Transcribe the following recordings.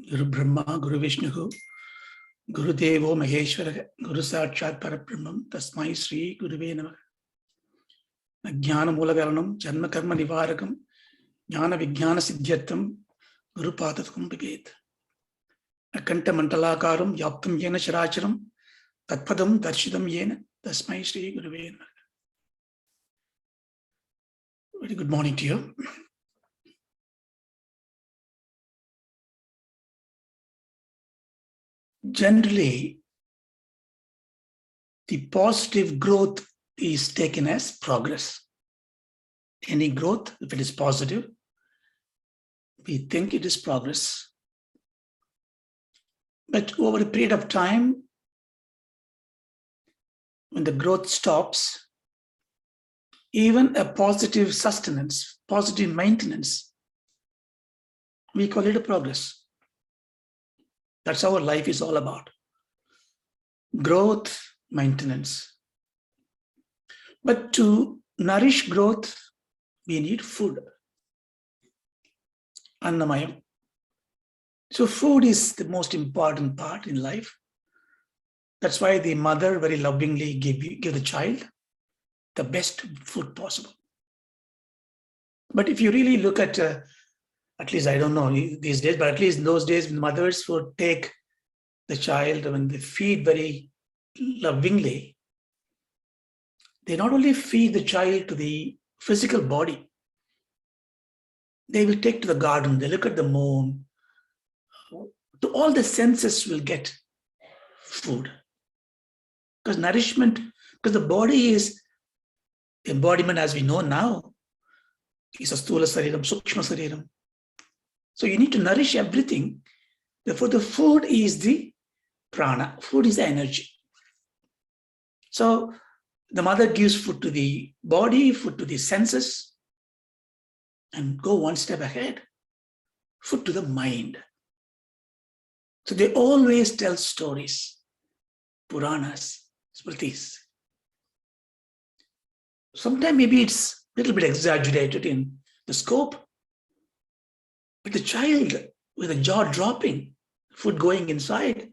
Guru Brahma, Guru Vishnu, Guru Devo Maheshwara, Guru Sakshat Parabrahmam, Tasmai Sri Guruve Namaha. Jnana Mulakaranam, Janma Karma Nivarakam, Jnana Vijnana Siddhyartham, Guru Padatham Bibet. Akanta Mantalakaram, Yaptam Yena Sharacharam, Tatpadam Darshitam Yena, Tasmai Sri Guruve Namaha. Very good morning to you. Generally, the positive growth is taken as progress. Any growth, if it is positive, we think it is progress. But over a period of time, when the growth stops, even a positive sustenance, positive maintenance, we call it a progress. That's how our life is all about. Growth, maintenance. But to nourish growth, we need food. Annamayam. So food is the most important part in life. That's why the mother very lovingly give the child the best food possible. But if you really look at least I don't know these days, but at least in those days, mothers would take the child when they feed very lovingly. They not only feed the child to the physical body, they will take to the garden, they look at the moon. To all the senses will get food. Because nourishment, because the body is embodiment as we know now, is a stula sariram, sukshma sariram. So you need to nourish everything. Therefore, the food is the prana, food is the energy. So the mother gives food to the body, food to the senses, and go one step ahead, food to the mind. So they always tell stories, Puranas, Smritis. Sometimes maybe it's a little bit exaggerated in the scope, but the child with a jaw dropping, food going inside,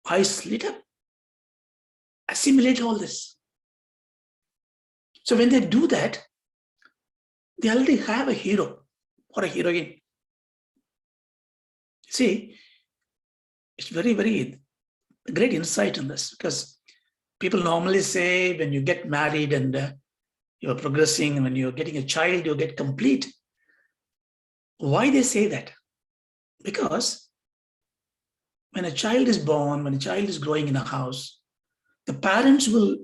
eyes lit up, assimilate all this. So when they do that, they already have a hero or a heroine. See, it's very, very great insight in this, because people normally say when you get married and you're progressing, and when you're getting a child, you get complete. Why they say that? Because when a child is born, when a child is growing in a house, the parents will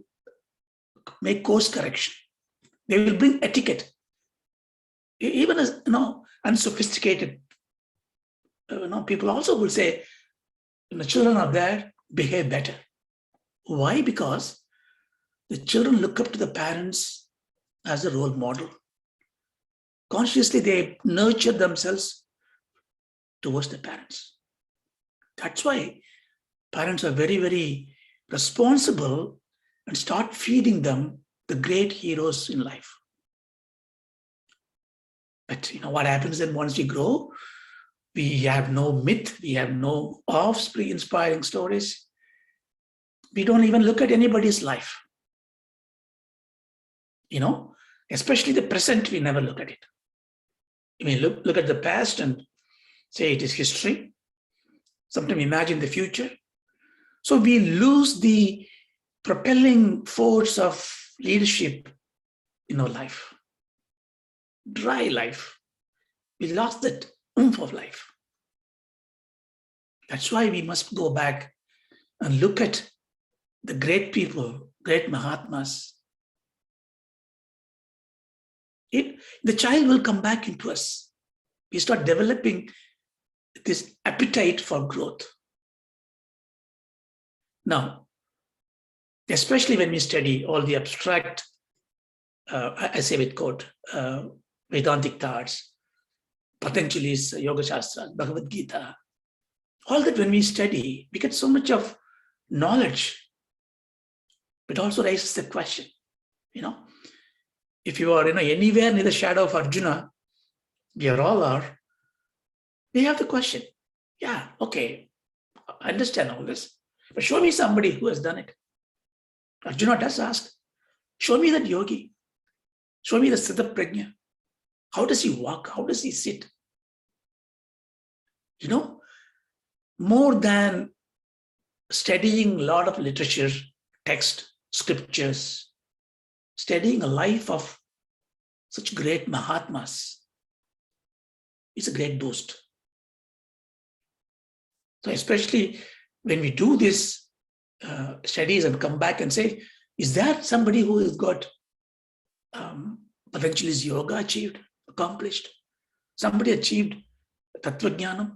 make course correction. They will bring etiquette. Even as unsophisticated people also will say, when the children are there, behave better. Why? Because the children look up to the parents as a role model. Consciously, they nurture themselves towards the parents. That's why parents are very, very responsible and start feeding them the great heroes in life. But what happens then once we grow? We have no myth, we have no offspring inspiring stories. We don't even look at anybody's life. Especially the present, we never look at it. We look at the past and say it is history. Sometimes imagine the future. So we lose the propelling force of leadership in our life. Dry life. We lost that oomph of life. That's why we must go back and look at the great people, great Mahatmas. The child will come back into us. We start developing this appetite for growth. Now, especially when we study all the abstract, I say with quote, Vedantic thoughts, Patanjali's Yoga Shastra, Bhagavad Gita, all that when we study, we get so much of knowledge, but also raises the question, if you are anywhere near the shadow of Arjuna, we all are, we have the question, Yeah, okay, I understand all this. But show me somebody who has done it. Arjuna does ask, show me that yogi. Show me the Siddha Prajna. How does he walk? How does he sit? You know, more than studying a lot of literature, text, scriptures, studying a life of such great Mahatmas is a great boost. So especially when we do this studies and come back and say, is there somebody who has got Patanjali's yoga achieved, accomplished? Somebody achieved Tattva Jnanam?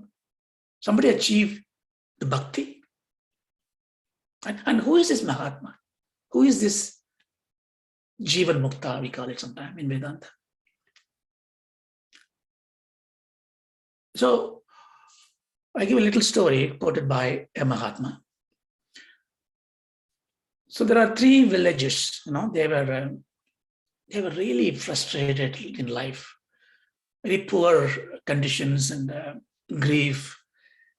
Somebody achieved the Bhakti? And who is this Mahatma? Who is this Jivan Mukta, we call it sometime in Vedanta? So I give a little story quoted by a Mahatma. So there are 3 villages, they were really frustrated in life, very poor conditions and grief.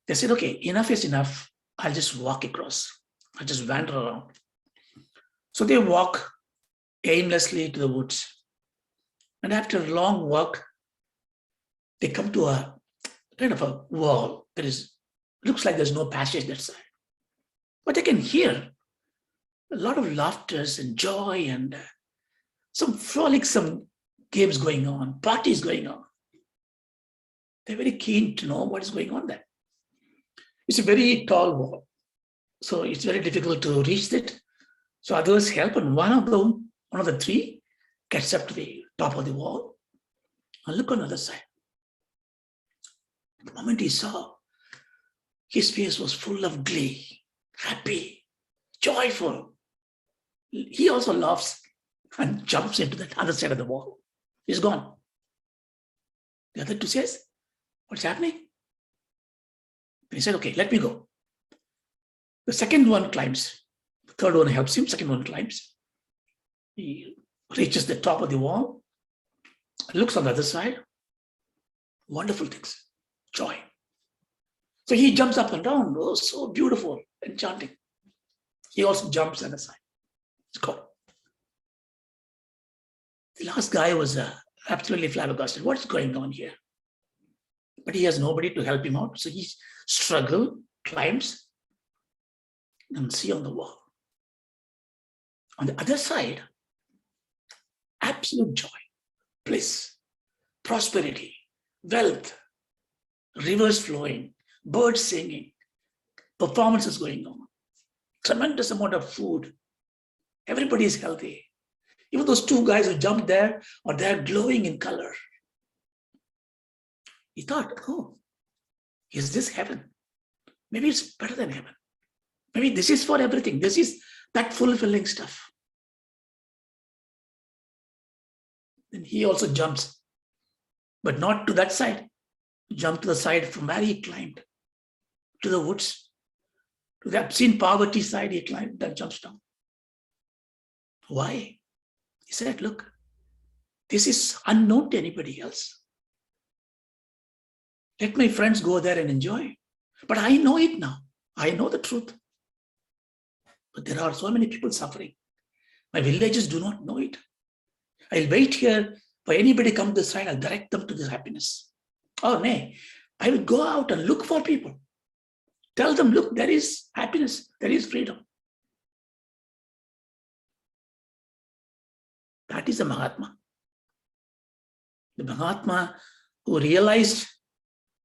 They said, okay, enough is enough. I'll just walk across. I'll just wander around. So they walk aimlessly to the woods. And after a long walk, they come to a kind of a wall. Looks like there's no passage that side. But they can hear a lot of laughters and joy and some frolicsome games going on, parties going on. They're very keen to know what is going on there. It's a very tall wall, so it's very difficult to reach it. So others help, and one of the 3 gets up to the top of the wall and look on the other side. The moment he saw, his face was full of glee, happy, joyful. He also laughs and jumps into the other side of the wall. He's gone. The other 2 says, what's happening? He said, okay, let me go. The second one climbs. The third one helps him. Second one climbs. He reaches the top of the wall, looks on the other side. Wonderful things. Joy. So he jumps up and down. Oh, so beautiful, enchanting. He also jumps on the other side. It's gone. The last guy was absolutely flabbergasted. What's going on here? But he has nobody to help him out. So he struggles, climbs, and see on the wall. On the other side, absolute joy, bliss, prosperity, wealth, rivers flowing, birds singing, performances going on, tremendous amount of food. Everybody is healthy. Even those 2 guys who jumped there are there glowing in color. He thought, oh, is this heaven? Maybe it's better than heaven. Maybe this is for everything. This is that fulfilling stuff. Then he also jumps, but not to that side. Jump to the side from where he climbed, to the woods. To the obscene poverty side, he climbed and jumps down. Why? He said, look, this is unknown to anybody else. Let my friends go there and enjoy. But I know it now. I know the truth. But there are so many people suffering. My villagers do not know it. I'll wait here for anybody come to the side. I'll direct them to this happiness. Oh, nay, I will go out and look for people. Tell them, look, there is happiness. There is freedom. That is a Mahatma. The Mahatma who realized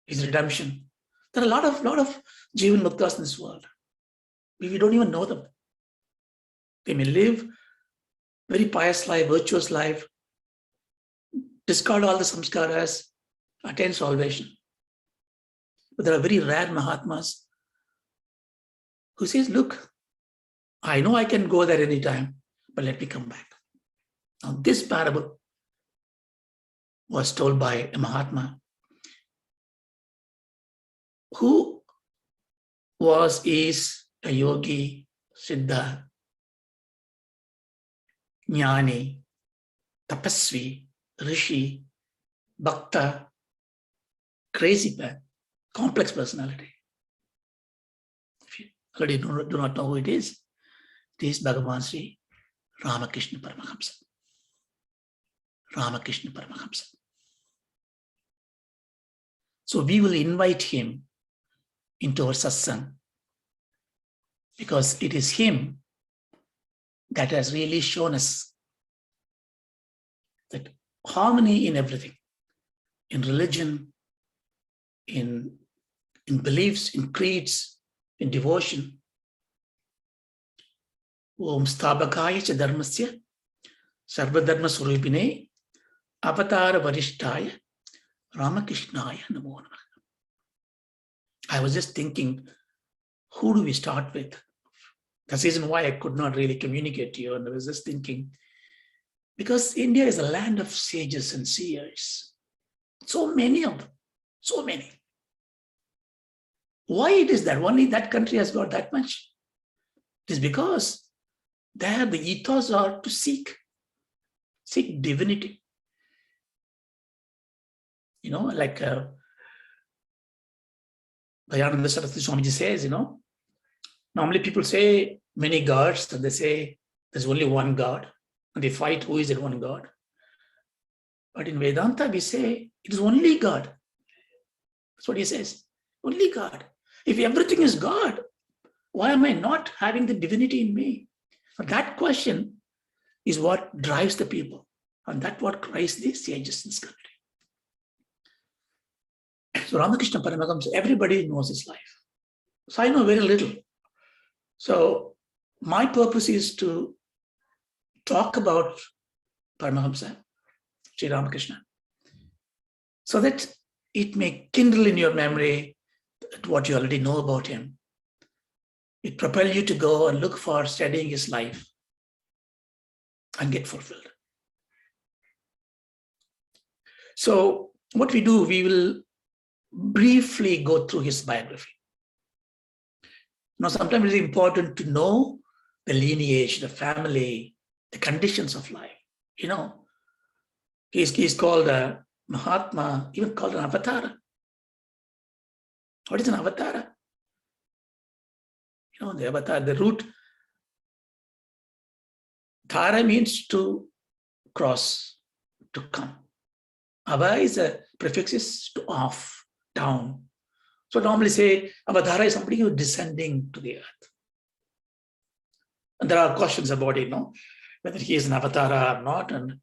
his redemption. There are a lot of Jivan Muktas in this world. We don't even know them. They may live very pious life, virtuous life, discard all the samskaras, attain salvation. But there are very rare Mahatmas who says, look, I know I can go there anytime, but let me come back. Now this parable was told by a Mahatma who is a yogi, siddha, jnani, tapasvi, rishi, bhakta, crazy man, complex personality. If you already do not know who it is Bhagavan Sri Ramakrishna Paramahamsa. Ramakrishna Paramahamsa. So we will invite him into our satsang because it is him that has really shown us that harmony in everything, in religion, in beliefs, in creeds, in devotion. Om Stabhakaya cha dharmasya sarvadharma surupine avatara varishtaya Ramakrishnaya namo namah. I was just thinking, who do we start with? That's the reason why I could not really communicate to you. And I was just thinking, because India is a land of sages and seers. So many of them, so many. Why it is that only that country has got that much? It is because there the ethos are to seek divinity. You know, like Dayananda Saraswati Swamiji says, normally people say many gods, and they say there's only one God, and they fight who is that one God. But in Vedanta, we say it is only God. That's what he says, only God. If everything is God, why am I not having the divinity in me? But that question is what drives the people, and that's what drives the sages in this country. So Ramakrishna Paramahamsa, everybody knows his life. So I know very little. So my purpose is to talk about Paramahamsa, Sri Ramakrishna, so that it may kindle in your memory what you already know about him. It propel you to go and look for studying his life and get fulfilled. So what we do, we will briefly go through his biography. Sometimes it's important to know the lineage, the family, the conditions of life. He's called a Mahatma, even called an avatar. What is an avatar? The avatar, the root. Tara means to cross, to come. Ava is a prefix is to off, down. So normally say Avadhara is somebody who is descending to the earth. And there are questions about it, whether he is an avatar or not. And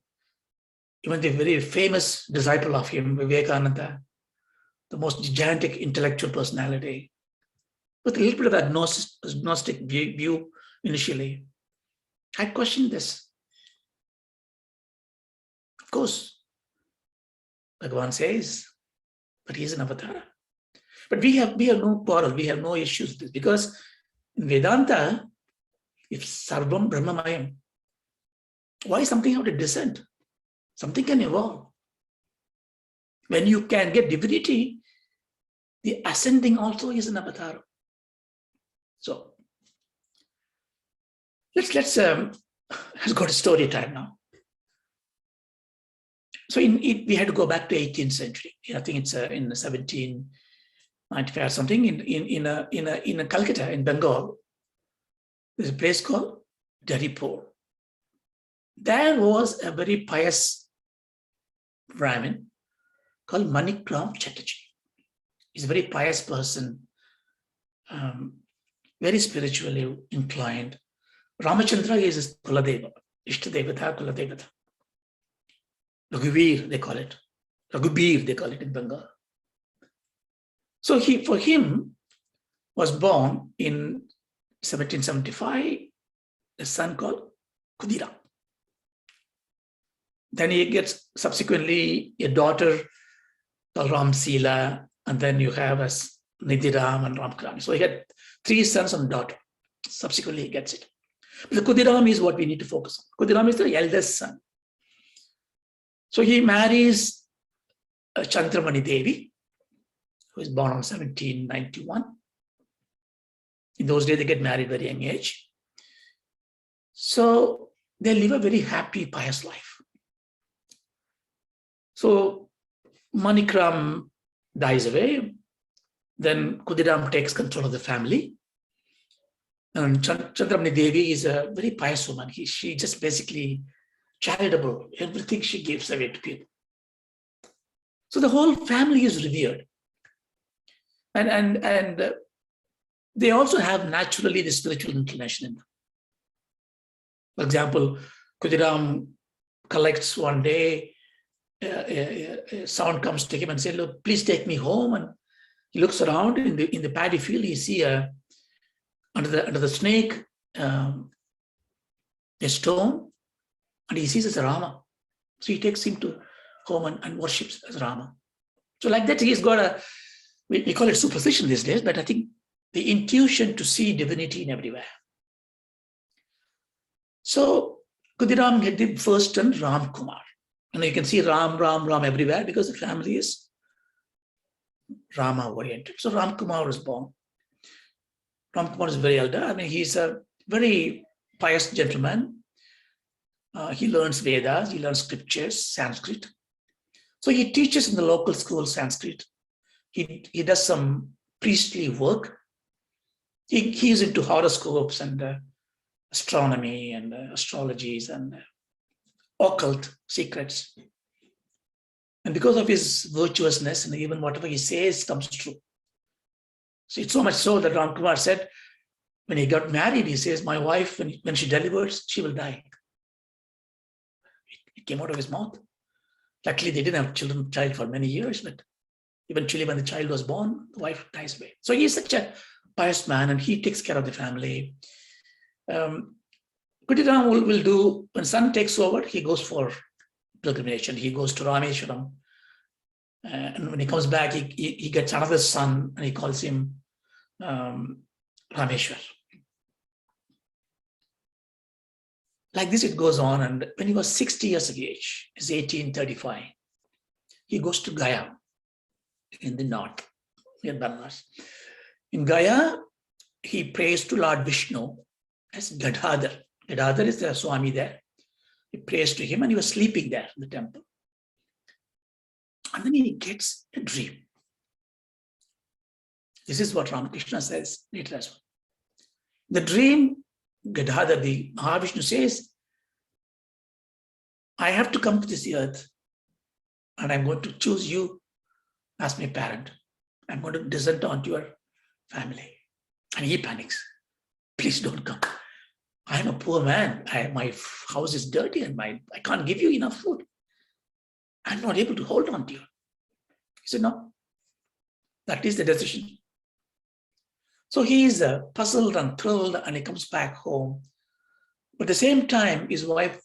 even the very famous disciple of him, Vivekananda, the most gigantic intellectual personality, with a little bit of agnostic view initially, I questioned this. Of course, Bhagavan says, but he is an avatar. But we have no quarrel, we have no issues with this, because in Vedanta, if Sarvam Brahmamayam, why something have to descend? Something can evolve. When you can get divinity, the ascending also is an avatar. So let's go to story time now. So we had to go back to 18th century. I think it's in 1795 or something in Calcutta, in Bengal. There's a place called Daripur. There was a very pious Brahmin called Manikram Chatterjee. He's a very pious person, very spiritually inclined. Ramachandra is his Kuladeva, Ishtadevata, Kuladevata. Raghubir, they call it. Raghubir, they call it in Bengal. So for him was born in 1775 a son called Khudiram. Then he gets subsequently a daughter called Ramsila, and then you have as Nidhiram and Ramkram. So he had 3 sons and daughter. Subsequently he gets it. But the Khudiram is what we need to focus on. Khudiram is the eldest son. So he marries Chandramani Devi, who is born on 1791. In those days, they get married very young age. So they live a very happy, pious life. So Manikram dies away. Then Khudiram takes control of the family. And Chandramani Devi is a very pious woman. She just basically charitable. Everything she gives away to people. So the whole family is revered. And they also have naturally the spiritual inclination in them. For example, Khudiram collects one day, a sound comes to him and says, "Look, please take me home." And he looks around in the paddy field. He sees under the snake a stone, and he sees it's a Rama. So he takes him to home and worships as Rama. So like that, he's got we call it superstition these days, but I think the intuition to see divinity in everywhere. So Khudiram had the first son, Ram Kumar. And you can see Ram everywhere because the family is Rama oriented. So Ram Kumar was born. Ram Kumar is very elder. I mean, he's a very pious gentleman. He learns Vedas, he learns scriptures, Sanskrit. So he teaches in the local school Sanskrit. He does some priestly work. He's into horoscopes and astronomy and astrologies and occult secrets. And because of his virtuousness and even whatever he says comes true. So it's so much so that Ram Kumar said, when he got married, he says, my wife, when she delivers, she will die. It came out of his mouth. Luckily, they didn't have child for many years, but eventually when the child was born, the wife dies away. So he's such a pious man and he takes care of the family. Khudiram will do, when son takes over, he goes for pilgrimage and he goes to Rameshwaram. And when he comes back, he gets another son and he calls him Rameshwar. Like this, it goes on. And when he was 60 years of age, it's 1835, he goes to Gaya in the north, near Banaras. In Gaya, he prays to Lord Vishnu as Gadadhar. Gadadhar is the Swami there. He prays to him and he was sleeping there in the temple. And then he gets a dream. This is what Ramakrishna says later as well. The dream, Gadadhar, the Mahavishnu says, I have to come to this earth and I'm going to choose you as my parent. I'm going to descend onto your family. And he panics. Please don't come. I'm a poor man. My house is dirty and I can't give you enough food. I'm not able to hold on to you. He said, no, that is the decision. So he is puzzled and thrilled and he comes back home. But at the same time, his wife,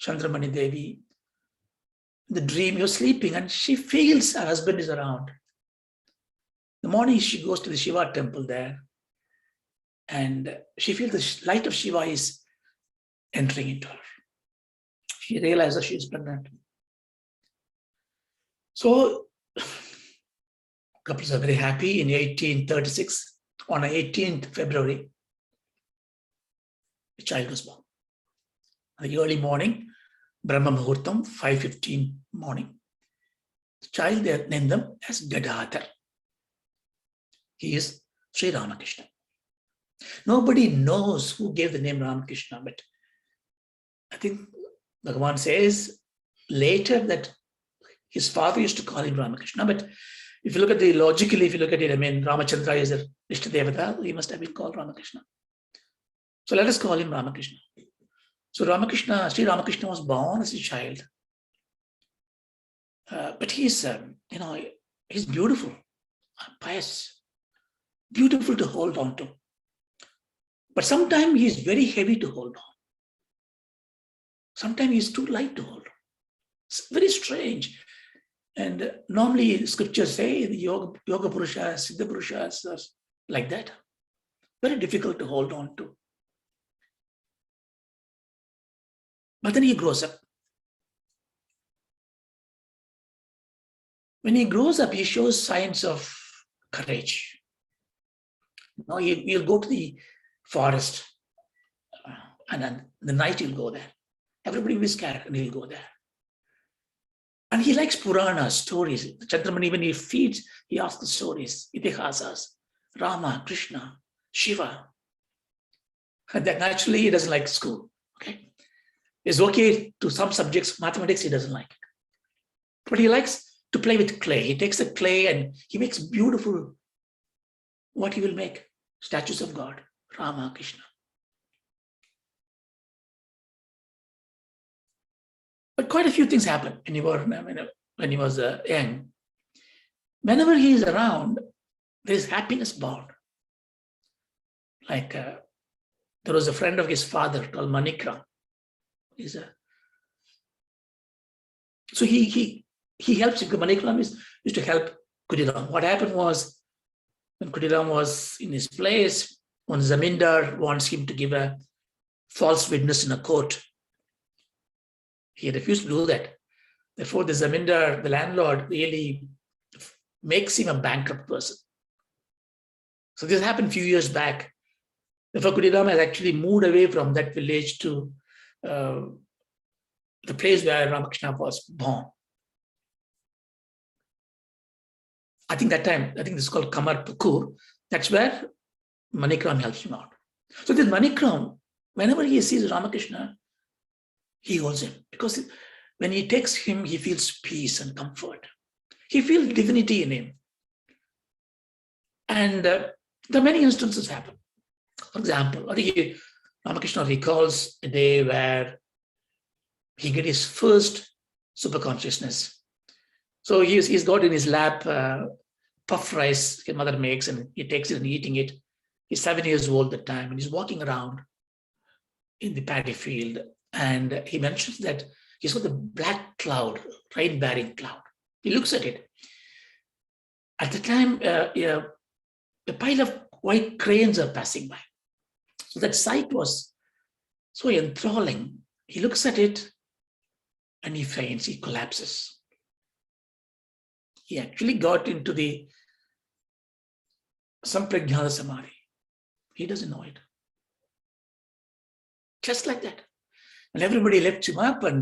Chandramani Devi, in the dream, he was sleeping and she feels her husband is around. In the morning, she goes to the Shiva temple there and she feels the light of Shiva is entering into her. She realizes she is pregnant. So couples are very happy. In 1836, on 18th February, the child was born. In the early morning, Brahma Muhurtam, 5:15 morning, the child, they named them as Gadadhar. He is Sri Ramakrishna. Nobody knows who gave the name Ramakrishna, but I think Bhagavan says later that his father used to call him Ramakrishna. But if you look at logically, if you look at it, I mean, Ramachandra is a Ishta Devata, he must have been called Ramakrishna. So let us call him Ramakrishna. So Sri Ramakrishna was born as a child. But he's, he's beautiful, pious, beautiful to hold on to. But sometimes he's very heavy to hold on. Sometimes he's too light to hold on. It's very strange. And normally scriptures say the yoga purushas, siddha purushas are like that. Very difficult to hold on to. But then he grows up. When he grows up, he shows signs of courage. Now he'll go to the forest and then the night he'll go there. Everybody will be scared and he'll go there. And he likes Purana stories. Chandramani, when he feeds, he asks the stories, Itihasas, Rama, Krishna, Shiva. And that naturally he doesn't like school. Okay. It's okay to some subjects, mathematics, he doesn't like it. But he likes to play with clay. He takes the clay and he makes beautiful, what he will make? Statues of God, Rama, Krishna. But quite a few things happen when he was young. Whenever he is around, there is happiness bound. Like there was a friend of his father called Manikram. So he helps him. Manikram used to help Khudiram. What happened was, when Khudiram was in his place, one zamindar wants him to give a false witness in a court. He refused to do that. Therefore, the zamindar, the landlord, really makes him a bankrupt person. So this happened a few years back. Therefore, Khudiram has actually moved away from that village to the place where Ramakrishna was born. I think this is called Kamar Pukur. That's where Manikram helps him out. So this Manikram, whenever he sees Ramakrishna, he holds him, because when he takes him, he feels peace and comfort. He feels divinity in him. And there are many instances happen. For example, Ramakrishna recalls a day where he got his first super consciousness. So he's got in his lap puff rice his mother makes, and he takes it and eating it. He's 7 years old at the time, and he's walking around in the paddy field. And he mentions that he's got the black cloud, rain-bearing cloud. He looks at it. At the time, a pile of white cranes are passing by. So that sight was so enthralling. He looks at it and he faints, he collapses. He actually got into the Samprajnana Samadhi. He doesn't know it. Just like that. And everybody lifts him up and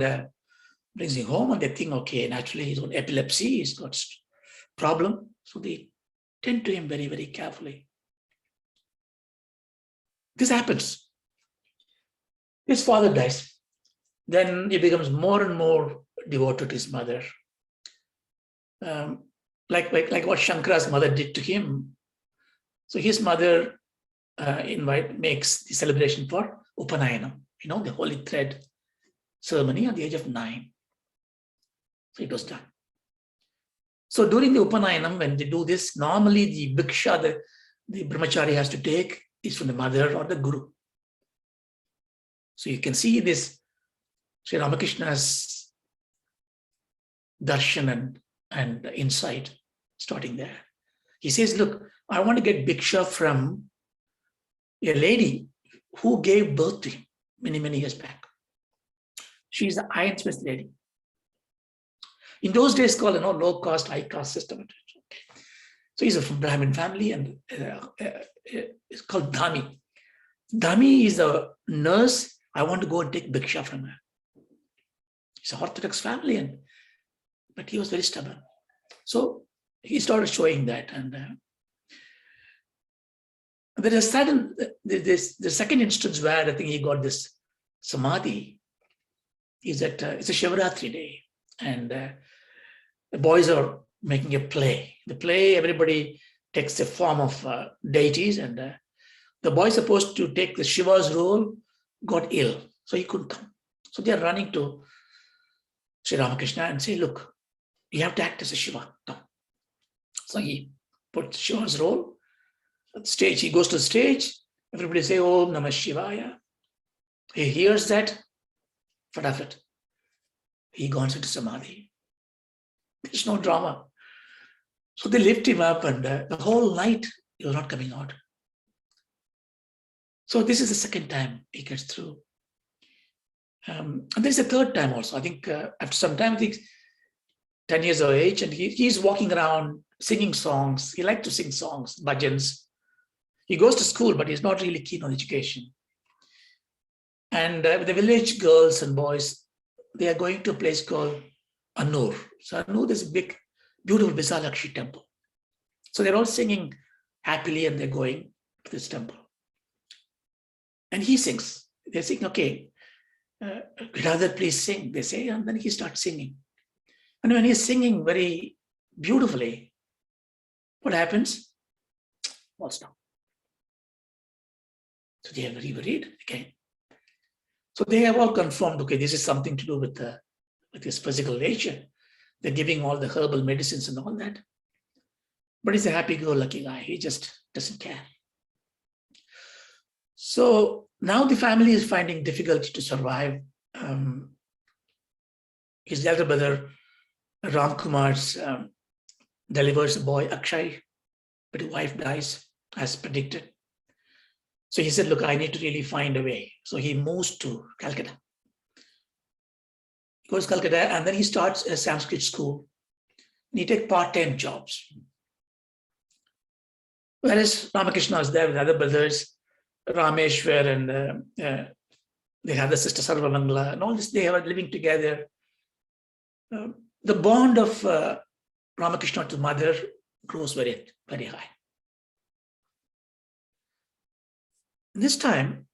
brings him home, and they think, okay, naturally he's got epilepsy, he's got problem. So they tend to him very, very carefully. This happens. His father dies. Then he becomes more and more devoted to his mother. Like what Shankara's mother did to him. So his mother makes the celebration for Upanayanam, the holy thread ceremony at the age of 9. So it was done. So during the Upanayanam, when they do this, normally the bhiksha the brahmachari has to take is from the mother or the guru. So you can see this Sri Ramakrishna's darshan and insight starting there. He says, look, I want to get bhiksha from a lady who gave birth to him many, many years back. She's the Iron Smith lady. In those days, called low caste, high caste system. So he's from Brahmin family, and it's called Dhami. Dhami is a nurse. I want to go and take bhiksha from her. It's an Orthodox family, but he was very stubborn. So he started showing that, and there is the second instance where I think he got this samadhi is that it's a Shivaratri day, and the boys are making a play. The play, everybody takes the form of deities, and the boy supposed to take the Shiva's role got ill, so he couldn't come. So they are running to Sri Ramakrishna and say, look, you have to act as a Shiva. Come. So he puts Shiva's role at the stage. He goes to the stage. Everybody say, Om Namah Shivaya. He hears that. Fatafat. He goes into Samadhi. There's no drama. So they lift him up, and the whole night he was not coming out. So this is the second time he gets through. And there's a third time also. I think after some time, I think 10 years of age, and he's walking around singing songs. He likes to sing songs, bhajans. He goes to school, but he's not really keen on education. And the village girls and boys, they are going to a place called Annur. So Annur is a big, beautiful Visalakshi temple. So they're all singing happily and they're going to this temple. And he sings. They're saying, okay, Giradhar, please sing. They say, and then he starts singing. And when he's singing very beautifully, what happens? Falls down. So they are very worried again. So they have all confirmed, okay, this is something to do with his physical nature. They're giving all the herbal medicines and all that. But he's a happy-go-lucky guy. He just doesn't care. So now the family is finding difficulty to survive. His elder brother, Ramkumar's, delivers a boy, Akshay, but his wife dies as predicted. So he said, look, I need to really find a way. So he moves to Calcutta. He goes to Calcutta and then he starts a Sanskrit school. And he takes part-time jobs. Whereas Ramakrishna is there with other brothers, Rameshwar, and they have the sister Sarvamangala, and all this, they are living together. The bond of Ramakrishna to mother grows very, very high. This time,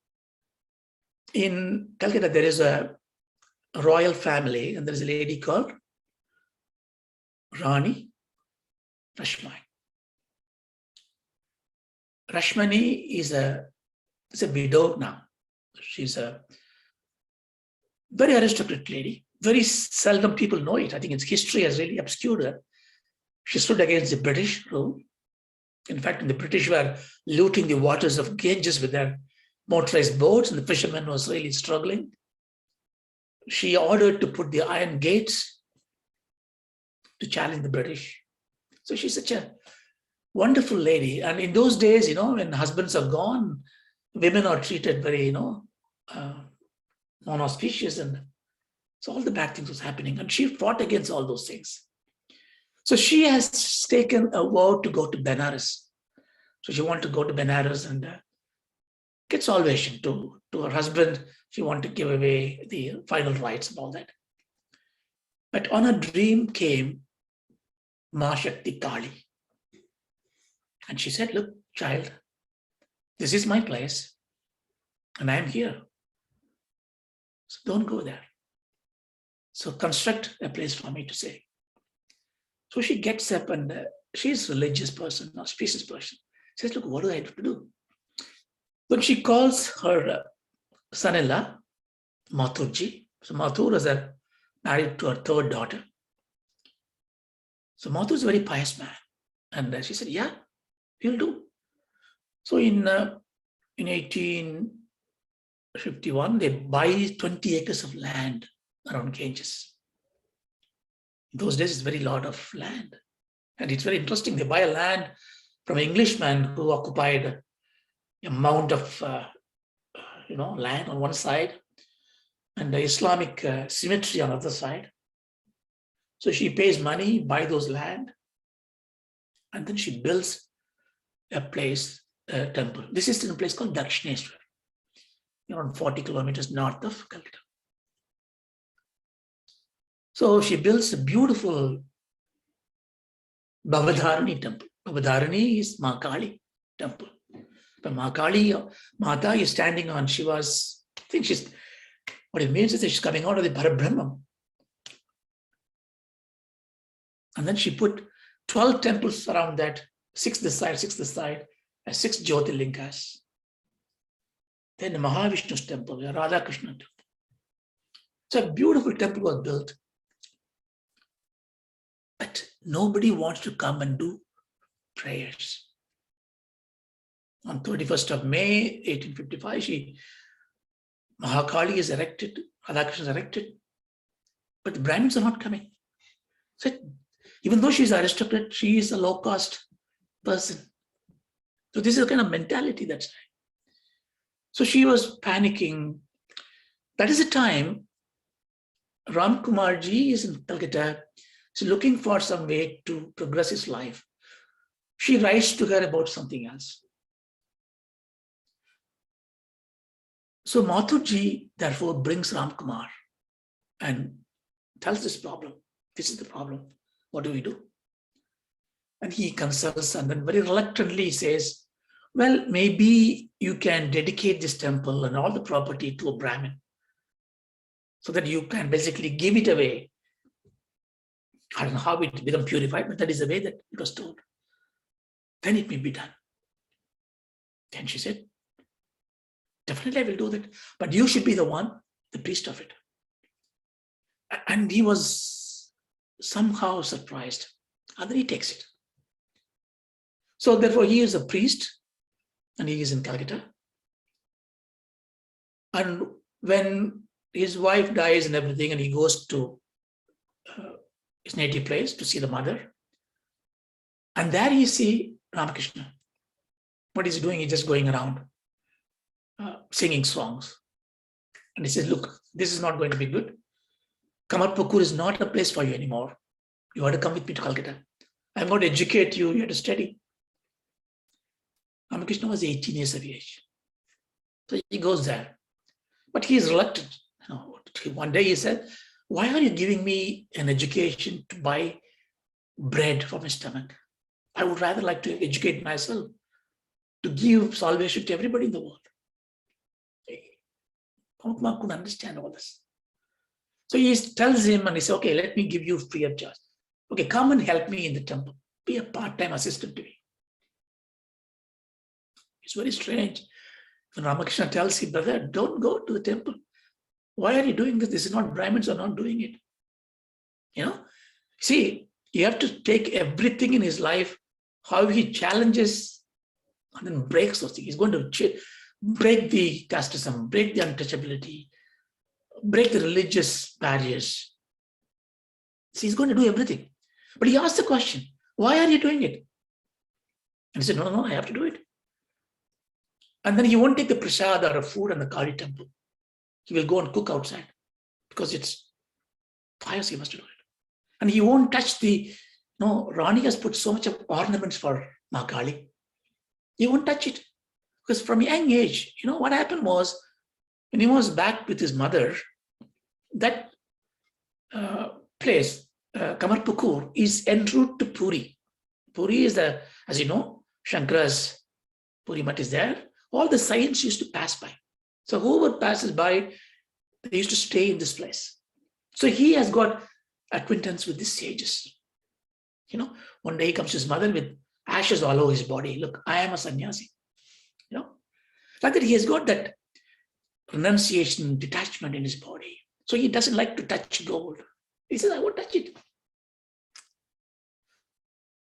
in Calcutta, there is a royal family, and there is a lady called Rani Rashmani. Rashmani is a widow now. She's a very aristocratic lady. Very seldom people know it. I think its history has really obscured her. She stood against the British rule. In fact, the British were looting the waters of Ganges with their motorized boats, and the fishermen was really struggling. She ordered to put the iron gates to challenge the British. So she's such a wonderful lady. And in those days, when husbands are gone, women are treated very, non-auspicious, and so all the bad things was happening. And she fought against all those things. So she has taken a vow to go to Benares. So she wanted to go to Benares and get salvation to her husband. She wanted to give away the final rights and all that. But on a dream came Ma Shakti Kali. And she said, look, child, this is my place and I am here. So don't go there. So construct a place for me to stay. So she gets up and she's a religious person, auspicious person. She says, look, what do I have to do? Then she calls her son-in-law, Mathurji. So Mathur is married to her third daughter. So Mathur is a very pious man. And she said, yeah, he'll do. So in 1851, they buy 20 acres of land around Ganges. In those days, it's a very lot of land. And it's very interesting. They buy a land from an Englishman who occupied a mound of land on one side and the Islamic cemetery on the other side. So she pays money, buy those land, and then she builds a place, a temple. This is in a place called Dakshineshwar, around 40 kilometers north of Calcutta. So she builds a beautiful Bhavadharani temple. Bhavadharani is Ma Kali temple. But Ma Kali, Mata is standing on Shiva's, what it means is that she's coming out of the Parabrahman. And then she put 12 temples around that, 6 this side, 6 this side, and 6 Jyotirlingas. Then the Mahavishnu's temple, the Radha-Krishna temple. So a beautiful temple was built. But nobody wants to come and do prayers. On 31st of May, 1855, Mahakali is erected, Radha-Krishna is erected, but the Brahmins are not coming. So even though she's an aristocrat, she is a low-caste person. So this is the kind of mentality that's right. So she was panicking. That is the time Ram Kumarji is in Calcutta. She's looking for some way to progress his life. She writes to her about something else. So Mathurji, therefore, brings Ram Kumar and tells this problem. This is the problem. What do we do? And he consults and then very reluctantly says, well, maybe you can dedicate this temple and all the property to a Brahmin so that you can basically give it away. I don't know how it become purified, but that is the way that it was told. Then it may be done. Then she said, definitely I will do that, but you should be the one, the priest of it. And he was somehow surprised. And then he takes it. So therefore he is a priest and he is in Calcutta. And when his wife dies and everything, and he goes to his native place to see the mother, and there he see Ramakrishna. What is he doing? He's just going around singing songs. And he says, look, this is not going to be good. Kamarpukur is not a place for you anymore. You have to come with me to Calcutta. I'm going to educate you. You have to study. Ramakrishna was 18 years of age. So he goes there. But he is reluctant. One day he said, why are you giving me an education to buy bread for my stomach? I would rather like to educate myself, to give salvation to everybody in the world. Mahatma couldn't understand all this. So he tells him and he says, okay, let me give you free of charge. Okay, come and help me in the temple. Be a part-time assistant to me. It's very strange. When Ramakrishna tells him, brother, don't go to the temple. Why are you doing this? This is not, Brahmins are not doing it. You know, see, you have to take everything in his life, how he challenges and then breaks those things. He's going to break the casteism, break the untouchability, break the religious barriers. See, he's going to do everything. But he asked the question, why are you doing it? And he said, no, I have to do it. And then he won't take the prasad or a food in the Kali temple. He will go and cook outside because it's pious, he must do it. And he won't touch the, Rani has put so much of ornaments for Ma Kali. He won't touch it because from a young age, what happened was when he was back with his mother, that place, Kamarpukur, is en route to Puri. Puri is as you know, Shankara's Puri Mat is there. All the saints used to pass by. So whoever passes by, they used to stay in this place. So he has got acquaintance with the sages. One day he comes to his mother with ashes all over his body. Look, I am a sannyasi. Like that he has got that renunciation, detachment in his body. So he doesn't like to touch gold. He says, I won't touch it.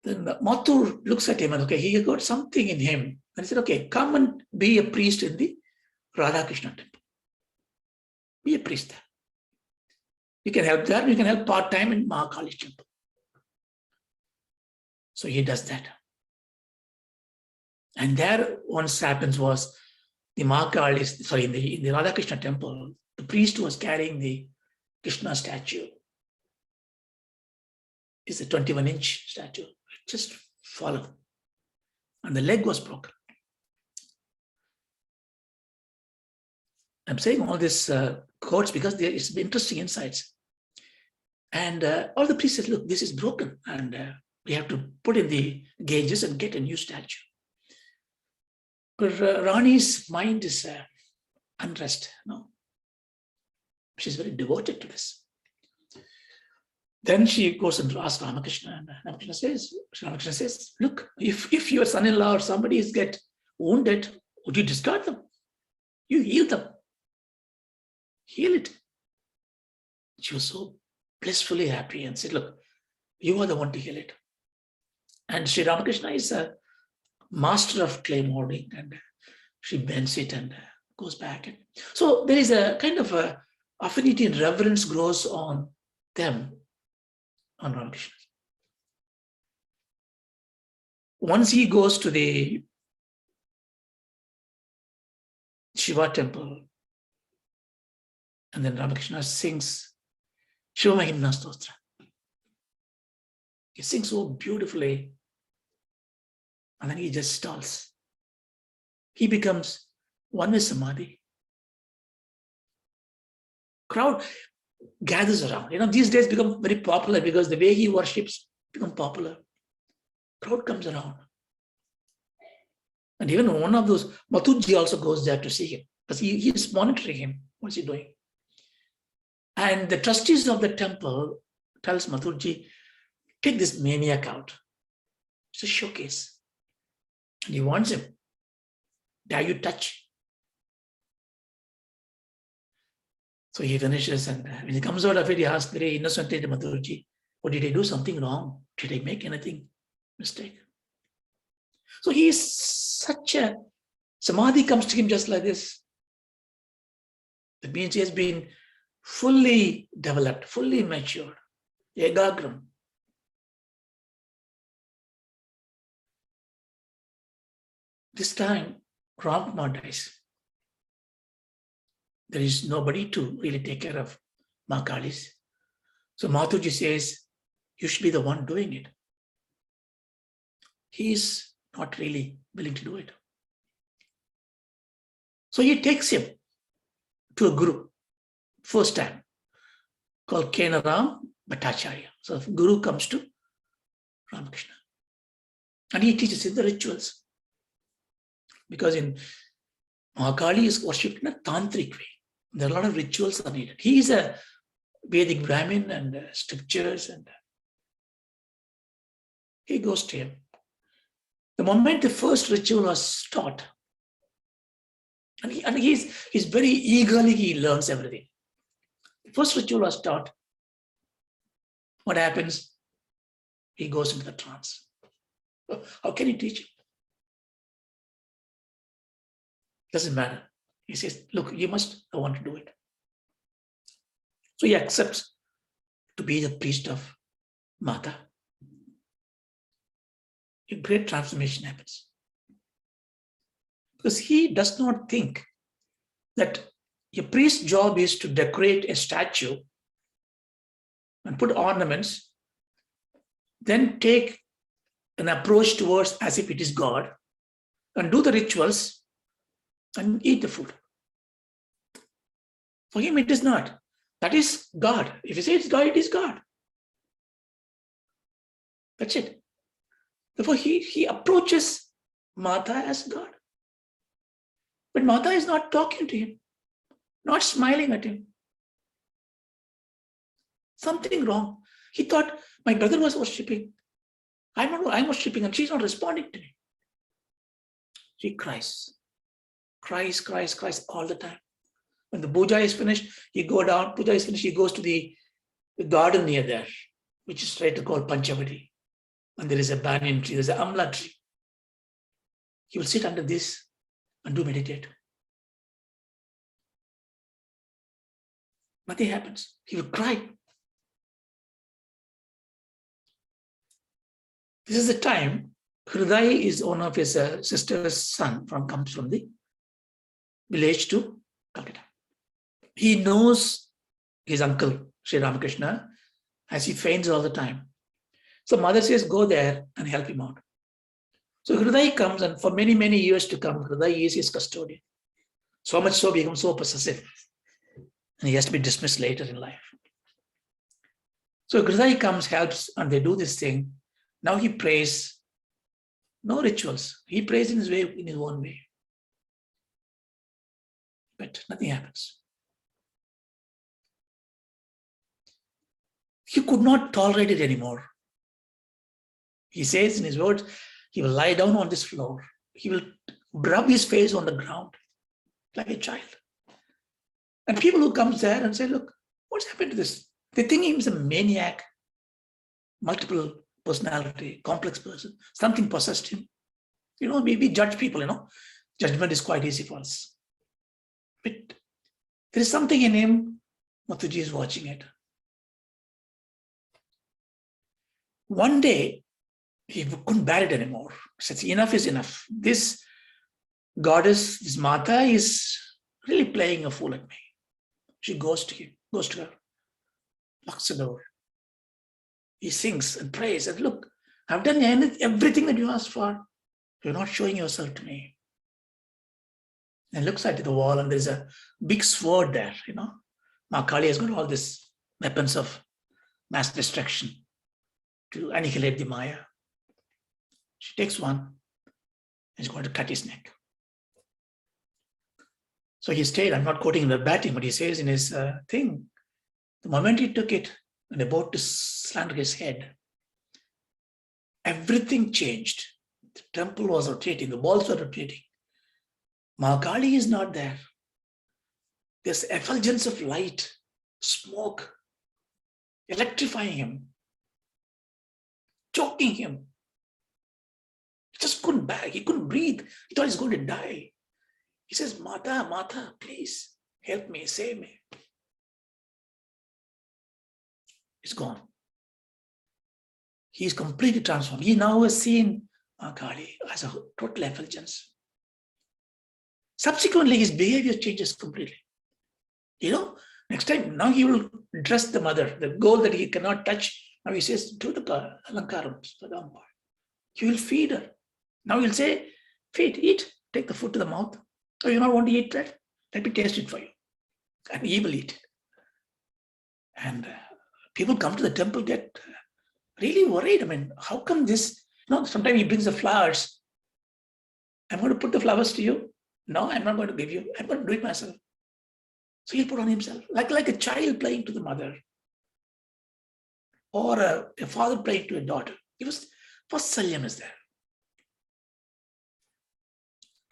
Then Mathur looks at him and, okay, he got something in him. And he said, okay, come and be a priest in the Radhakrishna temple. Be a priest there. You can help there, you can help part-time in Mahakali temple. So he does that. And there once happens was the Mahakali, in the Radhakrishna temple, the priest was carrying the Krishna statue. It's a 21-inch statue. It just fallen. And the leg was broken. I'm saying all these quotes because there is interesting insights. And all the priests said, look, this is broken. And we have to put in the gauges and get a new statue. But Rani's mind is unrest. She's very devoted to this. Then she goes and asks Ramakrishna, and Ramakrishna says, look, if your son-in-law or somebody is get wounded, would you discard them? You heal them. Heal it. She was so blissfully happy and said, look, you are the one to heal it. And Sri Ramakrishna is a master of clay molding, and she bends it and goes back. So there is a kind of a affinity and reverence grows on them, on Ramakrishna. Once he goes to the Shiva temple, and then Ramakrishna sings Shiva Mahimna Stotra. He sings so beautifully, and then he just stalls. He becomes one with Samadhi. Crowd, gathers around. These days become very popular because the way he worships become popular. Crowd comes around. And even one of those, Mathurji also goes there to see him because he is monitoring him. What's he doing? And the trustees of the temple tells Mathurji, take this maniac out. It's a showcase. And he wants him. Dare you touch? So he finishes, and when he comes out of it, he asks very innocently to Mathurji, "What did I do? Something wrong? Did I make anything mistake?" So he is such a samadhi comes to him just like this. That means he has been fully developed, fully matured, egagram. This time, Ramakrishna dies. There is nobody to really take care of Mahakalis. So Mathurji says, you should be the one doing it. He is not really willing to do it. So he takes him to a guru, first time, called Kenaram Bhattacharya. So guru comes to Ramakrishna. And he teaches him the rituals. Because in Mahakali is worshipped in a tantric way. There are a lot of rituals are needed. He is a Vedic Brahmin and scriptures, and he goes to him. The moment the first ritual was taught, and he's very eagerly, he learns everything. The first ritual was taught. What happens? He goes into the trance. How can you teach him? Doesn't matter. He says, look, you must want to do it. So he accepts to be the priest of Mata. A great transformation happens. Because he does not think that a priest's job is to decorate a statue and put ornaments, then take an approach towards as if it is God and do the rituals and eat the food. For him, it is not. That is God. If you say it's God, it is God. That's it. Therefore, he approaches Mata as God. But Mata is not talking to him, not smiling at him. Something wrong. He thought, my brother was worshipping. I'm worshipping, and she's not responding to me. She cries all the time. When the puja is finished, he goes to the garden near there, which is right to call Panchavati. And there is a banyan tree, there's an amla tree. He will sit under this and do meditate. Nothing happens. He will cry. This is the time Hriday is one of his sister's son comes from the village to Calcutta. He knows his uncle, Sri Ramakrishna, as he faints all the time. So mother says, go there and help him out. So Hriday comes, and for many, many years to come, Hriday is his custodian. So much so, becomes so possessive. And he has to be dismissed later in life. So Hriday comes, helps, and they do this thing. Now he prays. No rituals. He prays in his way, in his own way. But nothing happens. He could not tolerate it anymore. He says in his words, he will lie down on this floor. He will rub his face on the ground like a child. And people who come there and say, look, what's happened to this? They think he's a maniac, multiple personality, complex person. Something possessed him. We judge people, Judgment is quite easy for us. But there is something in him, Mathurji is watching it. One day, he couldn't bear it anymore. He says, enough is enough. This goddess, this Mata, is really playing a fool at me. She goes to her, locks the door. He sings and prays and look, I've done everything that you asked for. You're not showing yourself to me. And looks at the wall, and there's a big sword there, Mahakali has got all this weapons of mass destruction to annihilate the Maya. She takes one and is going to cut his neck. So he stayed. I'm not quoting verbatim, but he says in his thing, the moment he took it and about to slander his head, everything changed. The temple was rotating, the walls were rotating. Mahakali is not there. There's effulgence of light, smoke, electrifying him, choking him. He just couldn't bear. He couldn't breathe. He thought he's going to die. He says, Mata, Mata, please help me, save me. It's gone. He's completely transformed. He now has seen Mahakali as a total effulgence. Subsequently, his behavior changes completely. Next time, now he will dress the mother, the gold that he cannot touch. Now he says, do the alankarams for the umpire. He will feed her. Now he'll say, feed, eat, take the food to the mouth. Oh, you not want to eat that? Let me taste it for you. And he will eat it. And people come to the temple, get really worried. I mean, how come this? Sometimes he brings the flowers. I'm going to put the flowers to you. No, I'm not going to give you. I'm going to do it myself. So he'll put on himself, like a child playing to the mother, or a father playing to a daughter. First Salyam is there.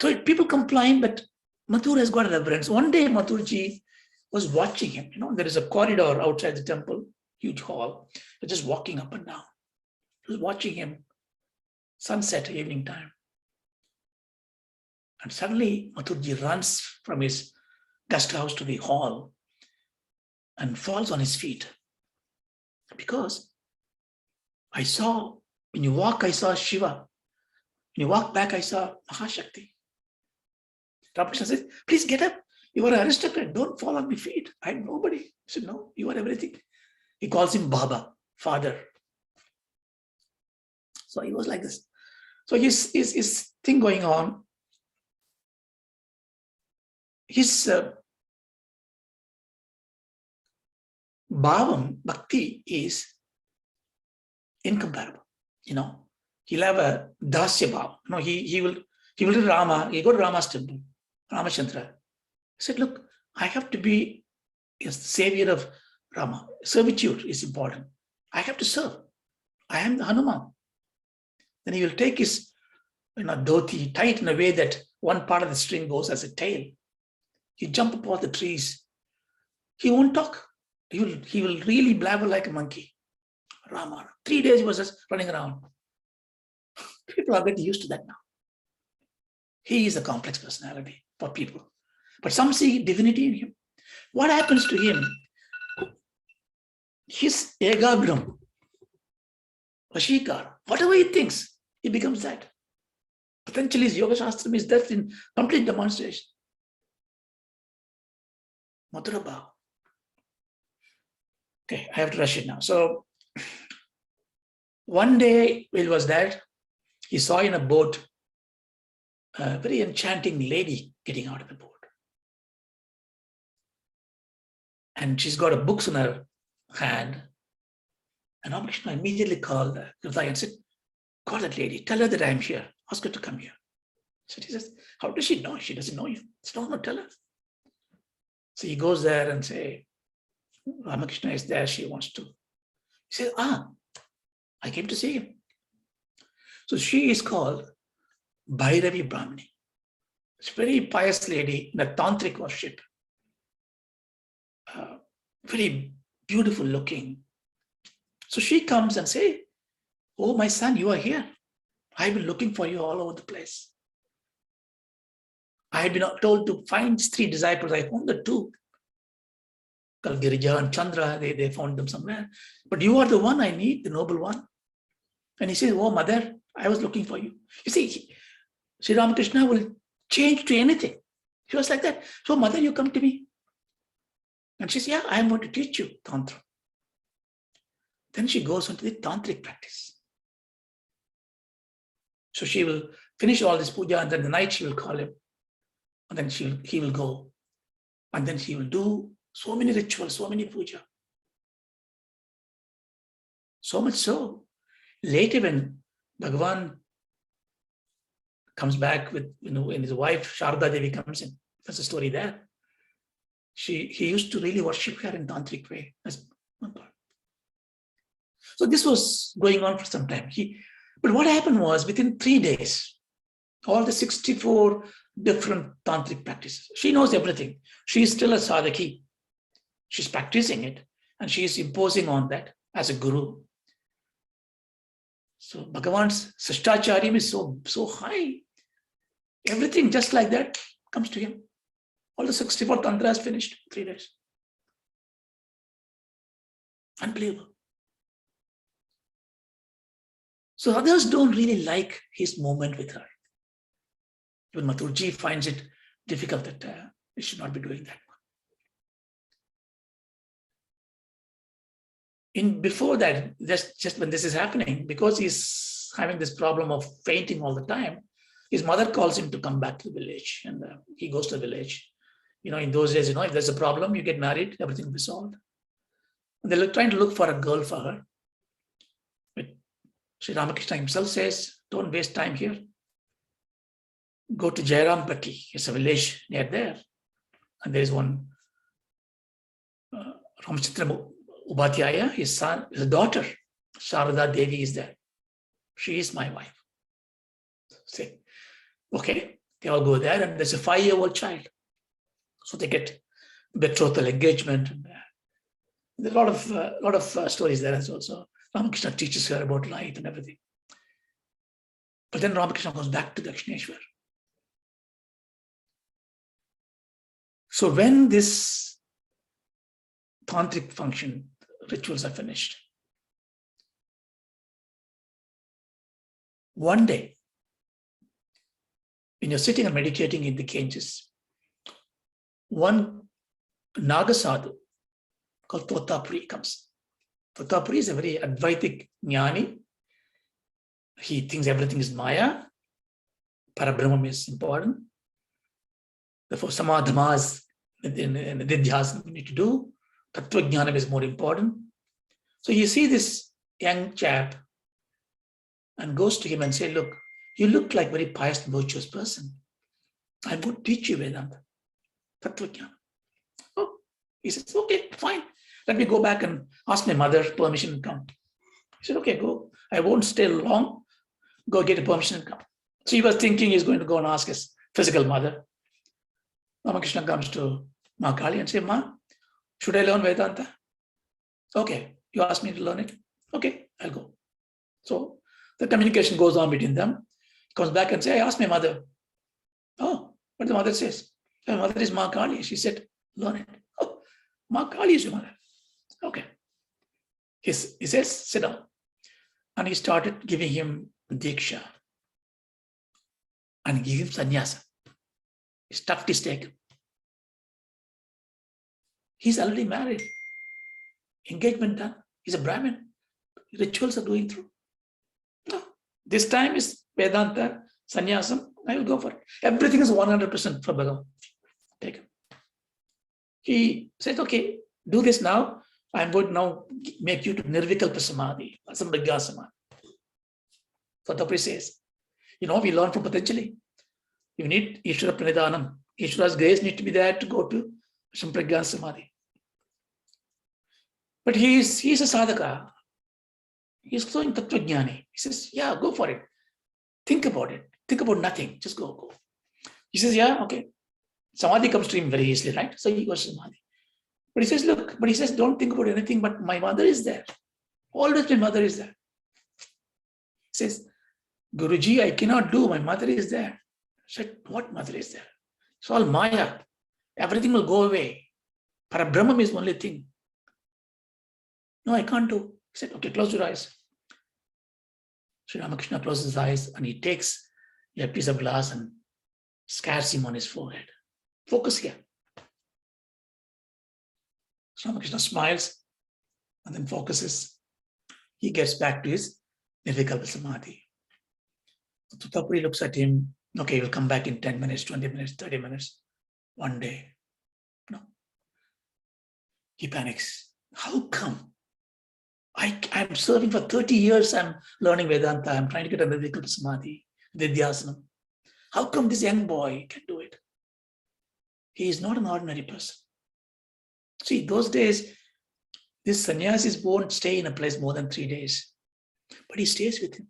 So people complain, but Mathur has got reverence. One day Mathurji was watching him. There is a corridor outside the temple, huge hall. They're just walking up and down. He was watching him, sunset, evening time. And suddenly Mathurji runs from his guest house to the hall and falls on his feet. Because when you walk, I saw Shiva. When you walk back, I saw Mahashakti. Ramakrishna says, please get up. You are an aristocrat. Don't fall on my feet. I'm nobody. He said, no, you are everything. He calls him Baba, father. So he was like this. So his thing going on, his bhavam, bhakti is incomparable. He'll have a dasya bhav. He will do Rama. He'll go to Rama's temple, Ramachandra. He said, look, I have to be a savior of Rama. Servitude is important. I have to serve. I am the Hanuman. Then he will take his dhoti, tie it in a way that one part of the string goes as a tail. He jump upon the trees. He won't talk. He will really blabber like a monkey. Rama. 3 days he was just running around. People are getting used to that now. He is a complex personality for people. But some see divinity in him. What happens to him? His egagram, vashikara, whatever he thinks, he becomes that. Patanjali's Yoga Shastram is that in complete demonstration. Mathura Bhav. Okay, I have to rush it now. So one day it was that he saw in a boat a very enchanting lady getting out of the boat. And she's got a books in her hand. And Ramakrishna immediately called Hridaya and said, call that lady, tell her that I'm here, ask her to come here. So he says, how does she know? She doesn't know you. It's no, tell her. So he goes there and say, Ramakrishna is there, she wants to. He says, I came to see him. So she is called Bhairavi Brahmani. It's a very pious lady in a tantric worship. Very beautiful looking. So she comes and says, oh, my son, you are here. I've been looking for you all over the place. I had been told to find 3 disciples. I found the 2. Girija and Chandra, they found them somewhere. But you are the one I need, the noble one. And he says, oh, mother, I was looking for you. You see, Sri Ramakrishna will change to anything. She was like that. So, mother, you come to me. And she says, yeah, I am going to teach you Tantra. Then she goes on to the tantric practice. So she will finish all this puja, and then the night she will call him. And then he will go. And then he will do so many rituals, so many puja. So much so, later when Bhagavan comes back with, when his wife Sharda Devi comes in, there's a story there. He used to really worship her in tantric way. So this was going on for some time. But what happened was, within 3 days, all the 64 different tantric practices, she knows everything. She is still a sadhaki. She's practicing it, and she is imposing on that as a guru. So Bhagavan's Sashtacharya is so high. Everything just like that comes to him. All the 64 tantras finished in 3 days. Unbelievable. So others don't really like his movement with her. Even Mathurji finds it difficult that he should not be doing that. Before that, just when this is happening, because he's having this problem of fainting all the time, his mother calls him to come back to the village, and he goes to the village. In those days, if there's a problem, you get married, everything will be solved. And they're trying to look for a girl for her. But Sri Ramakrishna himself says, don't waste time here. Go to Jairampati. It's a village near there. And there is one Ramachandra Ubhatyaya, his son, his daughter, Sharada Devi is there. She is my wife. Say, okay, they all go there, and there's a 5-year-old child. So they get betrothal, engagement. And there's a lot of stories there as well. So Ramakrishna teaches her about life and everything. But then Ramakrishna goes back to Dakshineshwar. So when this tantric function, rituals are finished, one day, when you're sitting and meditating in the Ganges, one Nagasadu called Totapuri comes. Totapuri is a very Advaitic jnani. He thinks everything is Maya. Parabrahman is important. Therefore, samadhamas in the Nidhyas we need to do. Tattva jnanam is more important. So you see this young chap and goes to him and say, look, you look like a very pious and virtuous person. I'm going to teach you Vedanta. Tattva jnana. Oh, he says, okay, fine. Let me go back and ask my mother permission and come. He said, okay, go. I won't stay long. Go get a permission and come. So he was thinking he's going to go and ask his physical mother. Ramakrishna comes to Ma Kali and says, Ma, should I learn Vedanta? Okay, you asked me to learn it. Okay, I'll go. So the communication goes on between them. He comes back and says, I asked my mother. Oh, what the mother says? My mother is Ma Kali. She said, learn it. Oh, Ma Kali is your mother. Okay. He says, sit down. And he started giving him Diksha. And give him sannyasa. His stuffed is taken. He's already married. Engagement done. He's a Brahmin. Rituals are going through. No. This time is Vedanta, sannyasam. I will go for it. Everything is 100% for Bhagavan. Taken. He said, okay, do this now. I'm going to now make you to Nirvikalpa Samadhi, Asambrigya Samadhi. So Tapri says, we learn from Patanjali. You need Ishvara Pranidhanam. Ishvara's grace needs to be there to go to Sampragyan Samadhi. But he's a sadhaka. He's so in Tattva Jnani. He says, yeah, go for it. Think about it. Think about nothing. Just go. He says, yeah, okay. Samadhi comes to him very easily, right? So he goes to Samadhi. But he says, don't think about anything, but my mother is there. Always my mother is there. He says, Guruji, I cannot do. My mother is there. I said, what mother is there? It's all Maya. Everything will go away. Parabrahman is the only thing. No, I can't do. He said, okay, close your eyes. Sri Ramakrishna closes his eyes and he takes a piece of glass and scars him on his forehead. Focus here. Sri Ramakrishna smiles and then focuses. He gets back to his Nirvikalpa Samadhi. Tutapuri looks at him. Okay, you'll come back in 10 minutes, 20 minutes, 30 minutes. One day. No. He panics. How come? I'm serving for 30 years. I'm learning Vedanta. I'm trying to get a Vikalpa Samadhi, Vidyasanam. How come this young boy can do it? He is not an ordinary person. See, those days, this sannyasis won't stay in a place more than 3 days, but he stays with him.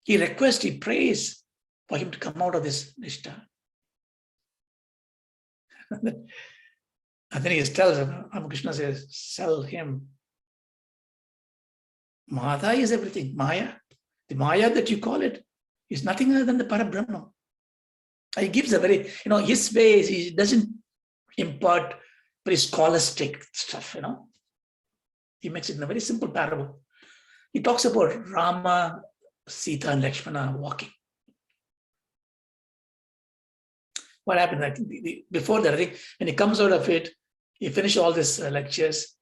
He requests, he prays for him to come out of this nishta. And then he tells him, Ramakrishna says, tell him, Mada is everything, Maya. The Maya that you call it is nothing other than the Parabrahma. He gives a very, his ways, he doesn't impart very scholastic stuff, He makes it in a very simple parable. He talks about Rama, Sita, and Lakshmana walking. What happened? I think before that, I think when he comes out of it, he finishes all these lectures.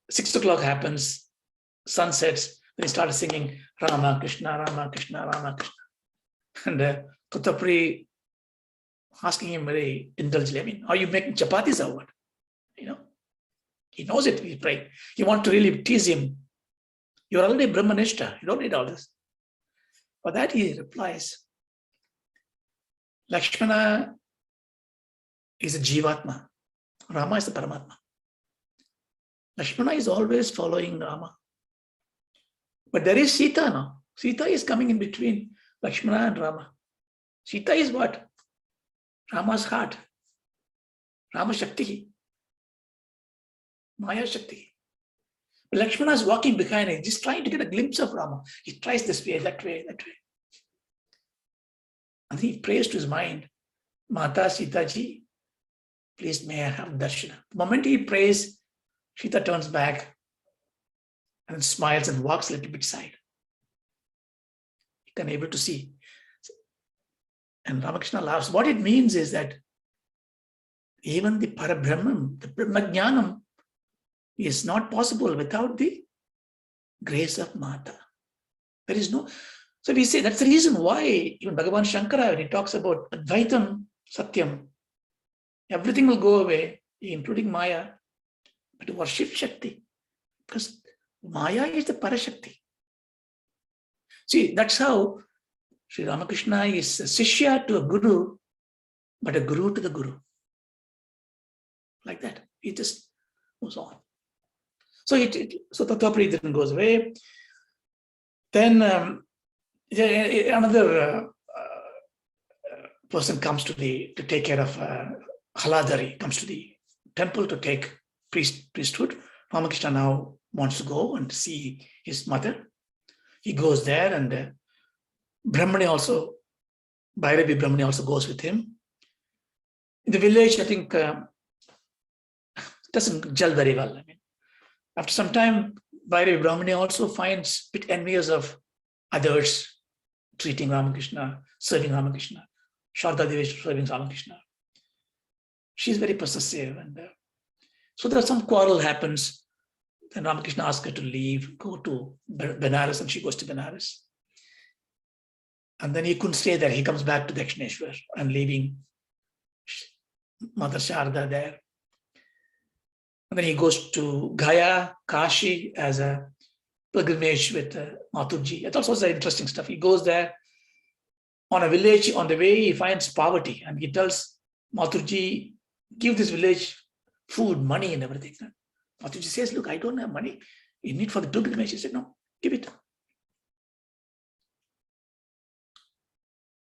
6 o'clock happens, sun sets, then he started singing Rama Krishna, Rama Krishna, Rama Krishna. And Kutapri asking him very indulgently, are you making chapatis or what? He knows it, he's praying. He wants to really tease him. You're already Brahmanishta, you don't need all this. For that he replies, Lakshmana is a Jivatma. Rama is the Paramatma. Lakshmana is always following Rama. But there is Sita now. Sita is coming in between Lakshmana and Rama. Sita is what? Rama's heart. Rama Shakti. Maya Shakti. But Lakshmana is walking behind him, just trying to get a glimpse of Rama. He tries this way, that way, that way. And he prays to his mind, Mata Sita Ji, please may I have darshana. The moment he prays, Sita turns back and smiles and walks a little bit side. He can able to see. And Ramakrishna laughs. What it means is that even the Parabrahman, the Brahmajnanam, is not possible without the grace of Mata. There is no. So we say that's the reason why even Bhagavan Shankara, when he talks about Advaitam Satyam, everything will go away, including Maya, but worship Shakti. Because Maya is the Parashakti. See, that's how Sri Ramakrishna is a Sishya to a Guru, but a Guru to the Guru. Like that. He just moves on. So Tattvapri then goes away. Then another person comes to take care of Haladari, comes to the temple to take priesthood. Ramakrishna now wants to go and see his mother. He goes there, and Brahmani also, Bhairavi Brahmani also goes with him. In the village, I think, doesn't gel very well. I mean, after some time, Bhairavi Brahmani also finds a bit envious of others treating Ramakrishna, serving Ramakrishna. Sharda Devi is serving Ramakrishna. She's very possessive. And so there's some quarrel happens. Then Ramakrishna asks her to leave, go to Benares, and she goes to Benares. And then he couldn't stay there. He comes back to Dakshineshwar and leaving Mother Sharda there. And then he goes to Gaya, Kashi as a pilgrimage with Mathurji. It's also interesting stuff. He goes there on a village. On the way, he finds poverty, and he tells Mathurji, give this village food, money, and everything. Mathurji says, look, I don't have money. You need for the pilgrimage. He said, no, give it.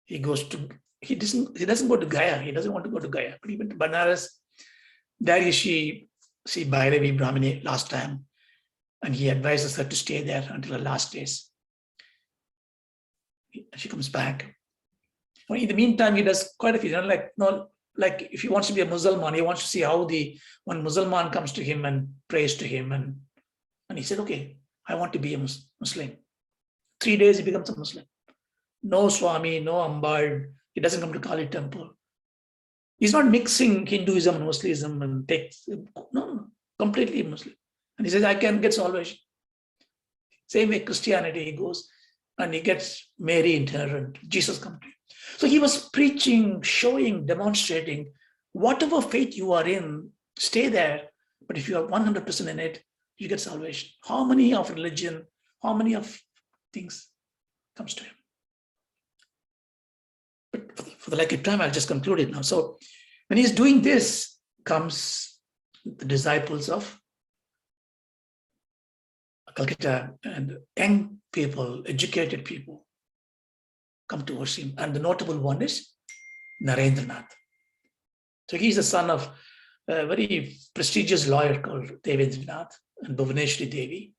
He doesn't go to Gaya. He doesn't want to go to Gaya. But he went to Banaras. There he see Bhairavi Brahmani last time. And he advises her to stay there until her last days. She comes back. In the meantime, he does quite a few, like if he wants to be a Muslim, he wants to see how one Muslim comes to him and prays to him. And he said, okay, I want to be a Muslim. 3 days he becomes a Muslim. No Swami, no Ambal. He doesn't come to Kali temple. He's not mixing Hinduism and Muslimism and no, completely Muslim. And he says, I can get salvation. Same way Christianity, he goes and he gets Mary in her and Jesus comes to him. So he was preaching, showing, demonstrating, whatever faith you are in, stay there. But if you are 100% in it, you get salvation. How many of religion, how many of things comes to him? But for the lack of time, I'll just conclude it now. So when he's doing this, comes the disciples of Calcutta, and young people, educated people come to worship him. And the notable one is Narendranath. So he's the son of a very prestigious lawyer called Devendranath and Bhuvaneshwari Devi.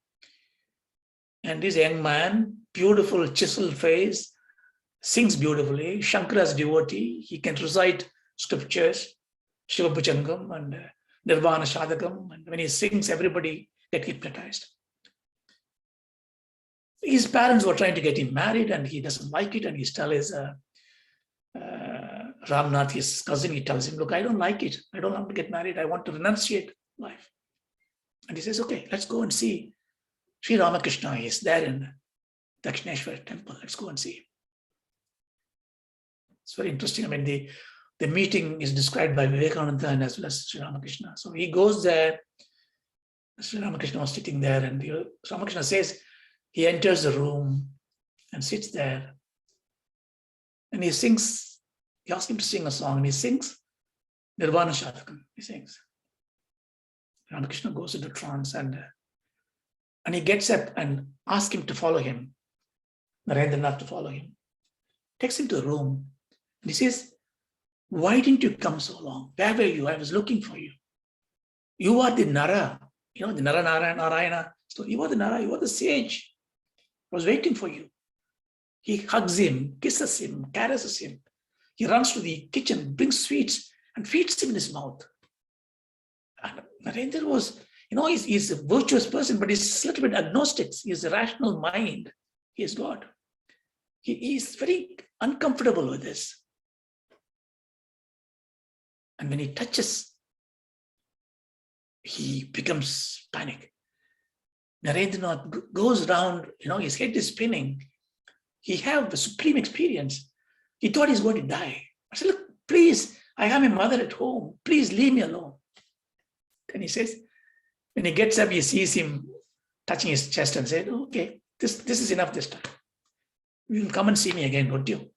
And this young man, beautiful chiseled face, sings beautifully, Shankara's devotee. He can recite scriptures, Shiva Bhujangam and Nirvana Shadakam. And when he sings, everybody get hypnotized. His parents were trying to get him married and he doesn't like it. And he tells Ramnath, his cousin, he tells him, look, I don't like it. I don't want to get married. I want to renunciate life. And he says, okay, let's go and see. Sri Ramakrishna is there in Dakshineshwar temple. Let's go and see him. It's very interesting. I mean, the meeting is described by Vivekananda and as well as Sri Ramakrishna. So he goes there. Sri Ramakrishna was sitting there, and Ramakrishna says, he enters the room and sits there. And he sings, he asks him to sing a song, and he sings Nirvana Shadakam. He sings. Ramakrishna goes into trance and he gets up and asks him to follow him, Narendranath to follow him. Takes him to the room and he says, why didn't you come so long? Where were you? I was looking for you. You are the Nara, the Nara Narayana. So you are the Nara, you are the sage. I was waiting for you. He hugs him, kisses him, caresses him. He runs to the kitchen, brings sweets and feeds him in his mouth. And Narendra was, he's a virtuous person, but he's a little bit agnostic. He has a rational mind. He is God. He is very uncomfortable with this. And when he touches, he becomes panic. Narendranath goes around, his head is spinning. He had the supreme experience. He thought he's going to die. I said, look, please, I have my mother at home. Please leave me alone. Then he says, when he gets up, he sees him touching his chest and said, okay, this is enough this time. You will come and see me again, won't you?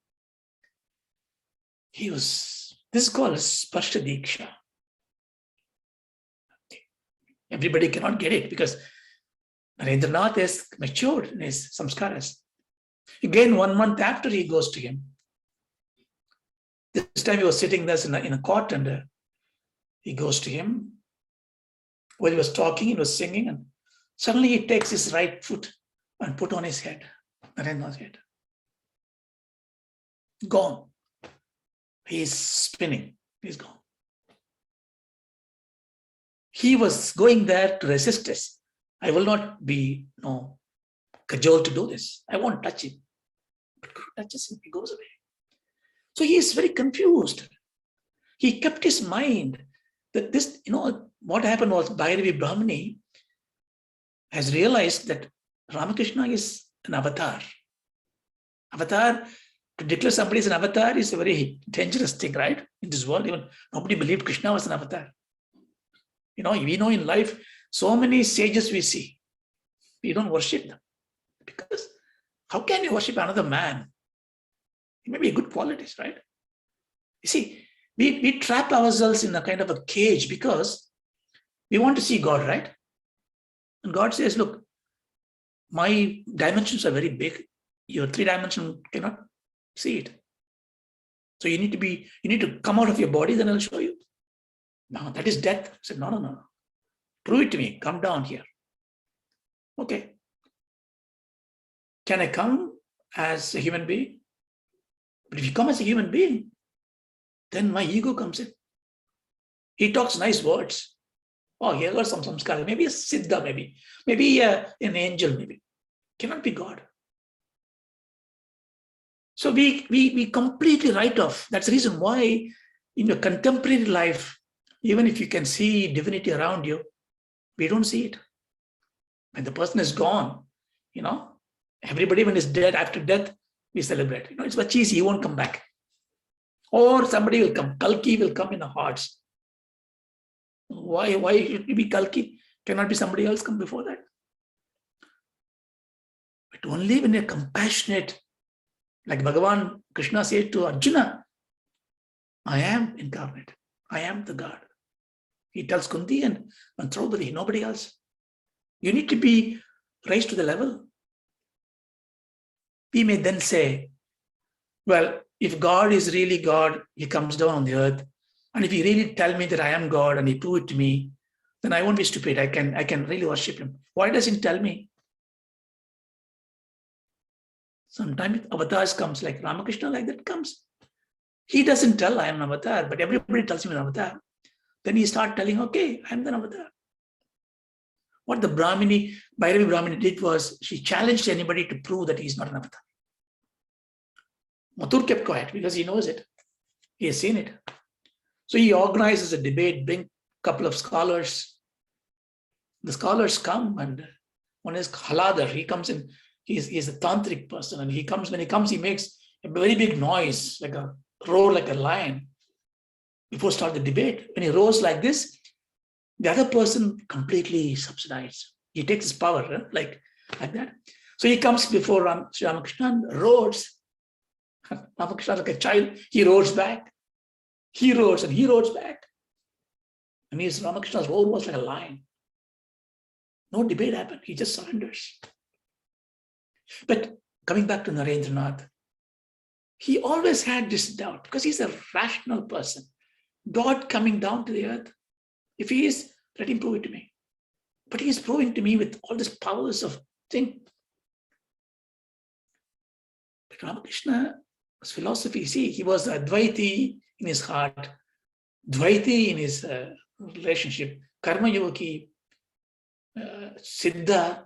This is called Sparsha Diksha. Everybody cannot get it because Narendranath is matured in his samskaras. Again, 1 month after he goes to him. This time he was sitting there in a court and he goes to him. While he was talking, he was singing, and suddenly he takes his right foot and put on his head, Narendranath's head. Gone. He's spinning. He's gone. He was going there to resist this. I will not be cajoled to do this. I won't touch him. But touches him, he goes away. So he is very confused. He kept his mind that this, what happened was Bhairavi Brahmani has realized that Ramakrishna is an avatar. Avatar, to declare somebody is an avatar is a very dangerous thing, right? In this world, even nobody believed Krishna was an avatar. We know in life, so many sages we see. We don't worship them. Because how can you worship another man? It may be good qualities, right? You see, we trap ourselves in a kind of a cage because we want to see God, right? And God says, look, my dimensions are very big. Your 3-dimensional cannot see it. So you need to come out of your body, then I'll show you. No, that is death. I said, no. Prove it to me. Come down here. Okay. Can I come as a human being? But if you come as a human being, then my ego comes in. He talks nice words. Oh, he got some samskara. Maybe a siddha, maybe an angel, maybe. Cannot be God. So we completely write off. That's the reason why in your contemporary life, even if you can see divinity around you, we don't see it. When the person is gone, everybody when is dead, after death, we celebrate. It's much easy, he won't come back. Or somebody will come, Kalki will come in our hearts. Why should it be Kalki? Cannot be somebody else come before that. But only when you're compassionate, like Bhagavan Krishna said to Arjuna, I am incarnate. I am the God. He tells Kunti and Draupadi, nobody else. You need to be raised to the level. We may then say, well, if God is really God, he comes down on the earth. And if he really tell me that I am God and he prove it to me, then I won't be stupid. I can really worship him. Why doesn't he tell me? Sometimes avatars comes like Ramakrishna, like that comes. He doesn't tell I am an avatar, but everybody tells him an avatar. Then he start telling, okay, I am the avatar. What the Bhairavi Brahmini did was she challenged anybody to prove that he is not an avatar. Mathur kept quiet because he knows it. He has seen it. So he organizes a debate, bring a couple of scholars. The scholars come, and one is Haladar. He comes in, he's a tantric person, and when he comes, he makes a very big noise, like a roar like a lion before start the debate. When he roars like this, the other person completely subsidized. He takes his power, like that. So he comes before Sri Ramakrishna and roars. Ramakrishna, like a child, he roars back. He roars and he roars back. And Ramakrishna's roar was like a lion. No debate happened. He just surrenders. But coming back to Narendranath, he always had this doubt because he's a rational person. God coming down to the earth, if he is, let him prove it to me. But he is proving to me with all these powers of thing. But Ramakrishna's philosophy, see, he was Advaiti in his heart, Dvaiti in his relationship, Karma Yogi, Siddha.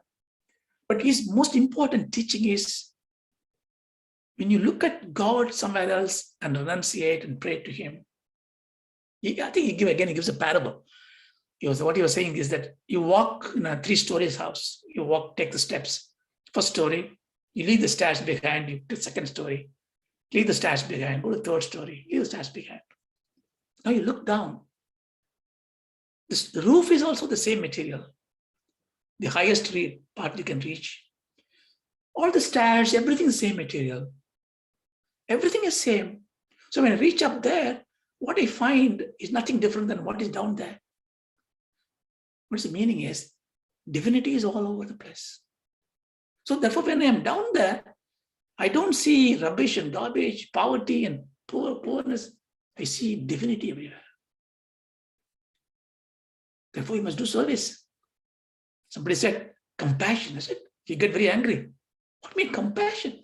But his most important teaching is when you look at God somewhere else and renunciate and pray to him, I think he gives a parable. What he was saying is that you walk in a 3-story house, take the steps. First story, you leave the stairs behind, you take the second story, leave the stairs behind, go to the third story, leave the stairs behind. Now you look down. The roof is also the same material. The highest part you can reach. All the stairs, everything is the same material. Everything is same. So when I reach up there, what I find is nothing different than what is down there. What's the meaning is, divinity is all over the place. So therefore, when I am down there, I don't see rubbish and garbage, poverty and poorness. I see divinity everywhere. Therefore, you must do service. Somebody said, compassion. I said, you get very angry. What do you mean compassion?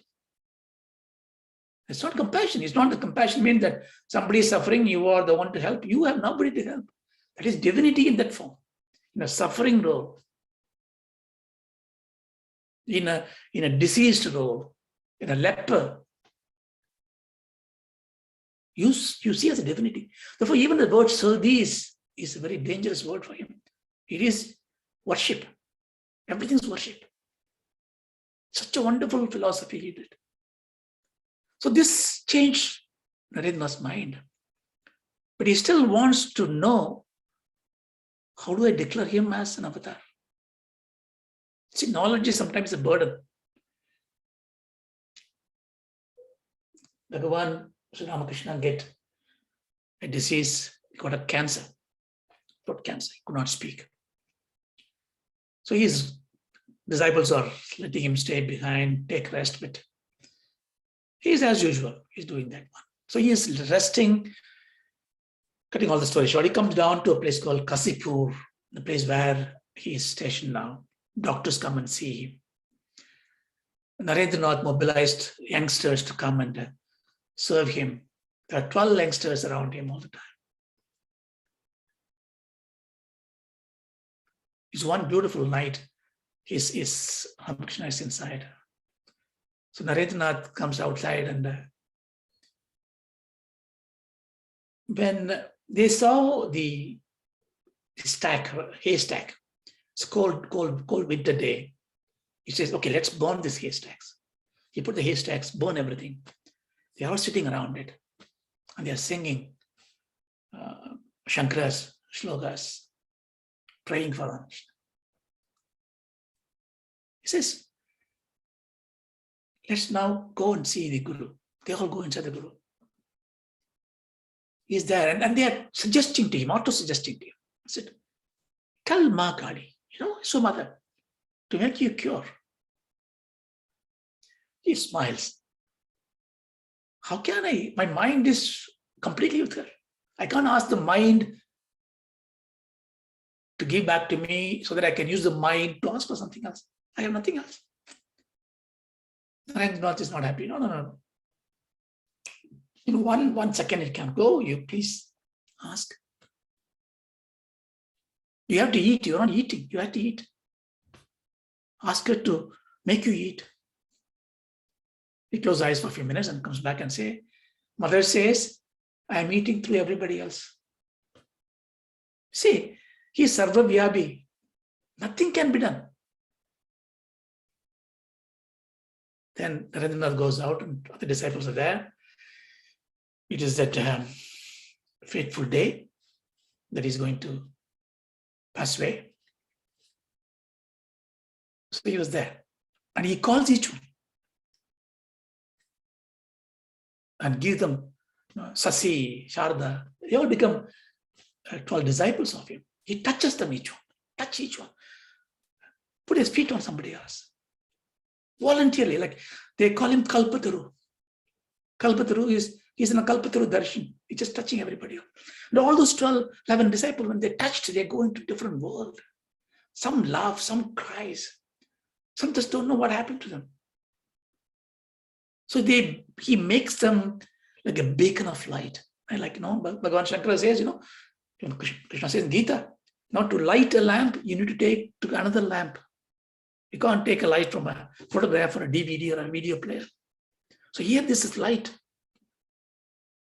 It's not compassion. It's not the compassion means that somebody is suffering, you are the one to help. You have nobody to help. That is divinity in that form, in a suffering role, in a diseased role, in a leper. You see as a divinity. Therefore, even the word service is a very dangerous word for him. It is worship. Everything's worship. Such a wonderful philosophy he did. So this changed Narendra's mind. But he still wants to know, how do I declare him as an avatar? See, knowledge is sometimes a burden. Bhagavan Sri Ramakrishna get a disease, he got a cancer, throat cancer, he could not speak. So his disciples are letting him stay behind, take rest, but he's as usual, he's doing that one. So he is resting, cutting all the story short. He comes down to a place called Kasipur, the place where he is stationed now. Doctors come and see him. Narendranath mobilized youngsters to come and serve him. There are 12 youngsters around him all the time. It's one beautiful night. Ramakrishna is inside. So Narendranath comes outside, and when they saw the haystack, it's cold winter day, he says, okay, let's burn these haystacks. He put the haystacks, burn everything. They are all sitting around it, and they are singing Shankara's shlokas, praying for Ramakrishna. He says, let's now go and see the Guru. They all go inside the Guru. He's there, and they are suggesting to him, auto-suggesting to him. I said, tell Ma Kali, so mother, to make you cure. He smiles. How can I? My mind is completely with her. I can't ask the mind to give back to me so that I can use the mind to ask for something else. I have nothing else. Narendranath is not happy. No. In one second it can go. You please ask. You have to eat. You're not eating. You have to eat. Ask her to make you eat. He closes eyes for a few minutes and comes back and say, mother says, I am eating through everybody else. See, he is Sarva Vyabhi. Nothing can be done. Then Narendranath goes out and the disciples are there. It is that fateful day that he's going to pass away. So he was there. And he calls each one and gives them Sasi, Sharda. They all become 12 disciples of him. He touches them each one. Touch each one. Put his feet on somebody else. Voluntarily, like they call him Kalpataru. Kalpataru he's in a Kalpataru darshan. He's just touching everybody. And all those 11 disciples, when they touched, they go into a different world. Some laugh, some cries. Some just don't know what happened to them. So he makes them like a beacon of light. And like, Bhagavan Shankara says, Krishna says in Gita, now to light a lamp, you need to take to another lamp. You can't take a light from a photograph or a DVD or a video player. So here this is light.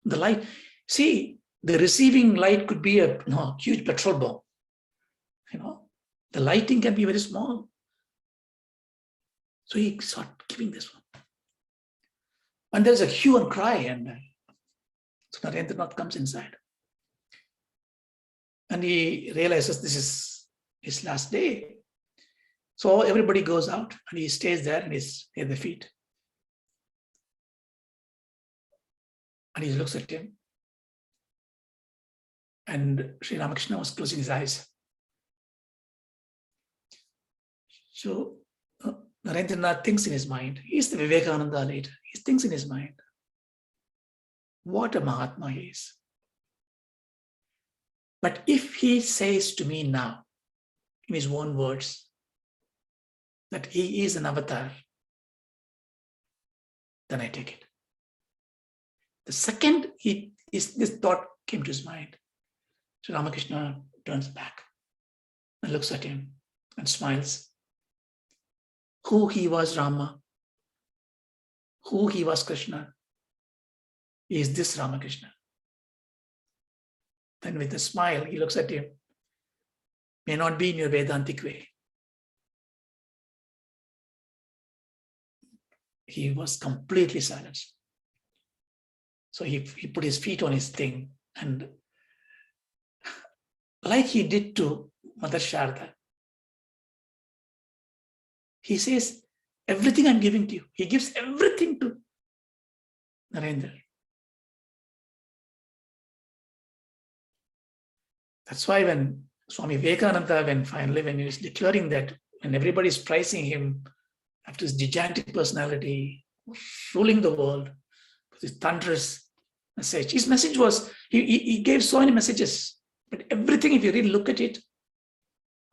The light, see, the receiving light could be a huge petrol bomb. The lighting can be very small. So he started giving this one. And there's a hue and cry, and so Narendranath comes inside. And he realizes this is his last day. So everybody goes out and he stays there and he's near the feet. And he looks at him. And Sri Ramakrishna was closing his eyes. So Narendranath thinks in his mind. He's the Vivekananda later. He thinks in his mind. What a Mahatma he is. But if he says to me now, in his own words, that he is an avatar, then I take it. The second this thought came to his mind, so Ramakrishna turns back and looks at him and smiles. Who he was Rama, who he was Krishna, is this Ramakrishna. Then with a smile, he looks at him. May not be in your Vedantic way. He was completely silenced. So he put his feet on his thing, and like he did to Mother Sharda, he says, everything I'm giving to you. He gives everything to Narendra. That's why when Swami Vivekananda, when he was declaring that, when everybody is praising him after his gigantic personality, ruling the world with his thunderous message. His message was, he gave so many messages, but everything, if you really look at it,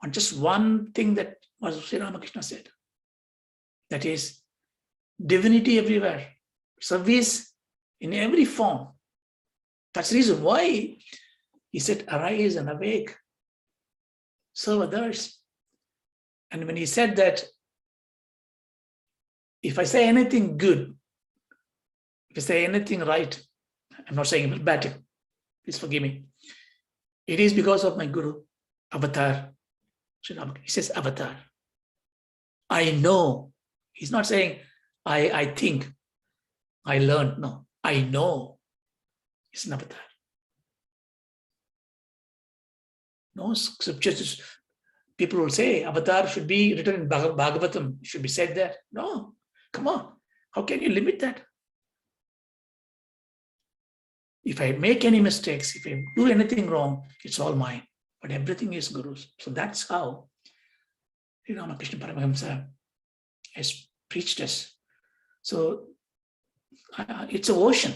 on just one thing that was Sri Ramakrishna said, that is divinity everywhere, service in every form. That's the reason why he said, arise and awake, serve others. And when he said that, if I say anything good, if I say anything right, I'm not saying bad, please forgive me. It is because of my Guru, Avatar. He says Avatar. I know. He's not saying I think, I learned. No, I know. It's an Avatar. No scriptures people will say avatar should be written in Bhagavatam, should be said there. No, come on. How can you limit that? If I make any mistakes, if I do anything wrong, it's all mine. But everything is Guru's. So that's how Ramakrishna Paramahamsa has preached us. So it's an ocean,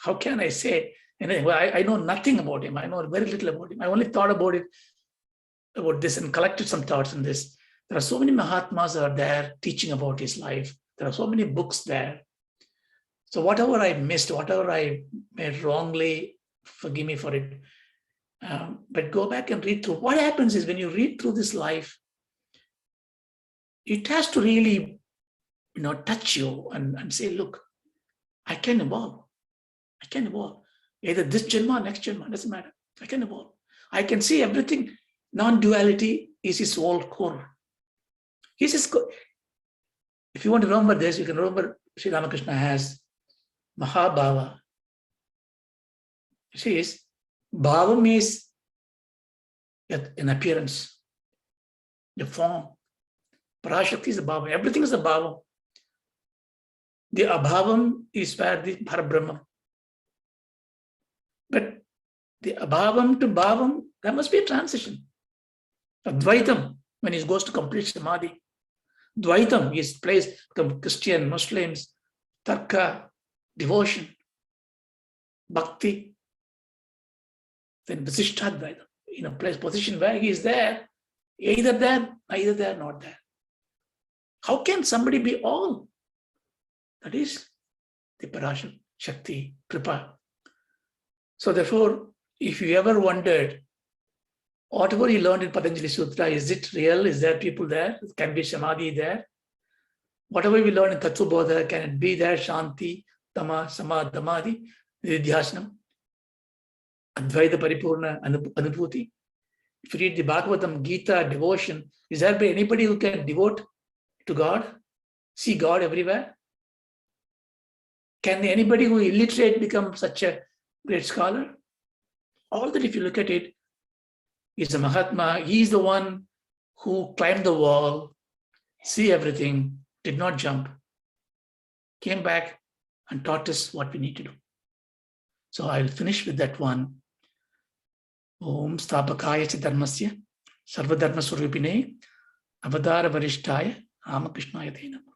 How can I say anything? Well, I know nothing about him. I know very little about him. I only thought about this and collected some thoughts on this. There are so many Mahatmas are there teaching about his life. There are so many books there. So whatever I missed, whatever I made wrongly, forgive me for it. But go back and read through. What happens is when you read through this life, it has to really, touch you and say, look, I can evolve. I can evolve. Either this Janma, next Janma, doesn't matter. I can evolve. I can see everything. Non-duality is his whole core. If you want to remember this, you can remember Sri Ramakrishna has Mahabhava. She is, Bhavam is an appearance, the form. Parashakti is the Bhavam. Everything is a Bhavam. The Abhavam is where the Parabrahma. But the Abhavam to Bhavam, there must be a transition. Advaitam, when he goes to complete Samadhi. Dvaitam, his place, Christian, Muslims, Tarka, devotion, Bhakti. Then Vasishtadvaitam, in a place, position where he is there, either there, not there. How can somebody be all? That is the Parashakti, Shakti, Kripa. So therefore, if you ever wondered, whatever you learned in Patanjali Sutra, is it real? Is there people there? Can be Samadhi there? Whatever we learn in Tattva Bodha, can it be there? Shanti, Tama, Sama, Dhamadhi, Nidhyasnam, Advaita Paripurna, Anubhuti. If you read the Bhagavatam, Gita, devotion, is there anybody who can devote to God? See God everywhere? Can anybody who is illiterate become such a great scholar? All that, if you look at it, is a Mahatma. He is the one who climbed the wall, see everything, did not jump, came back and taught us what we need to do. So I'll finish with that one. Om Sthapakaya Dharmasya Sarva Dharma Surupine Avadara Varishtaya Ramakrishnaya Te Namah.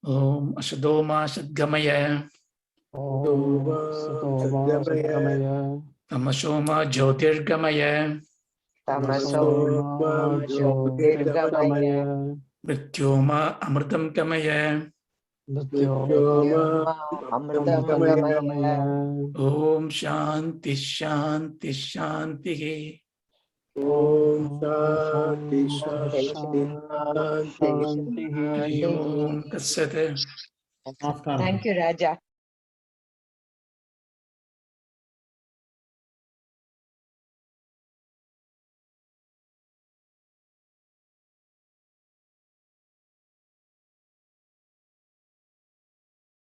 Om Asadoma Sadgamaya Tamasoma Jyotirgamaya Mrityoma Amritam Gamaya Om Shanti Shanti Shanti. Om Shanti Shanti. Om Tatsat. Thank you, Raja.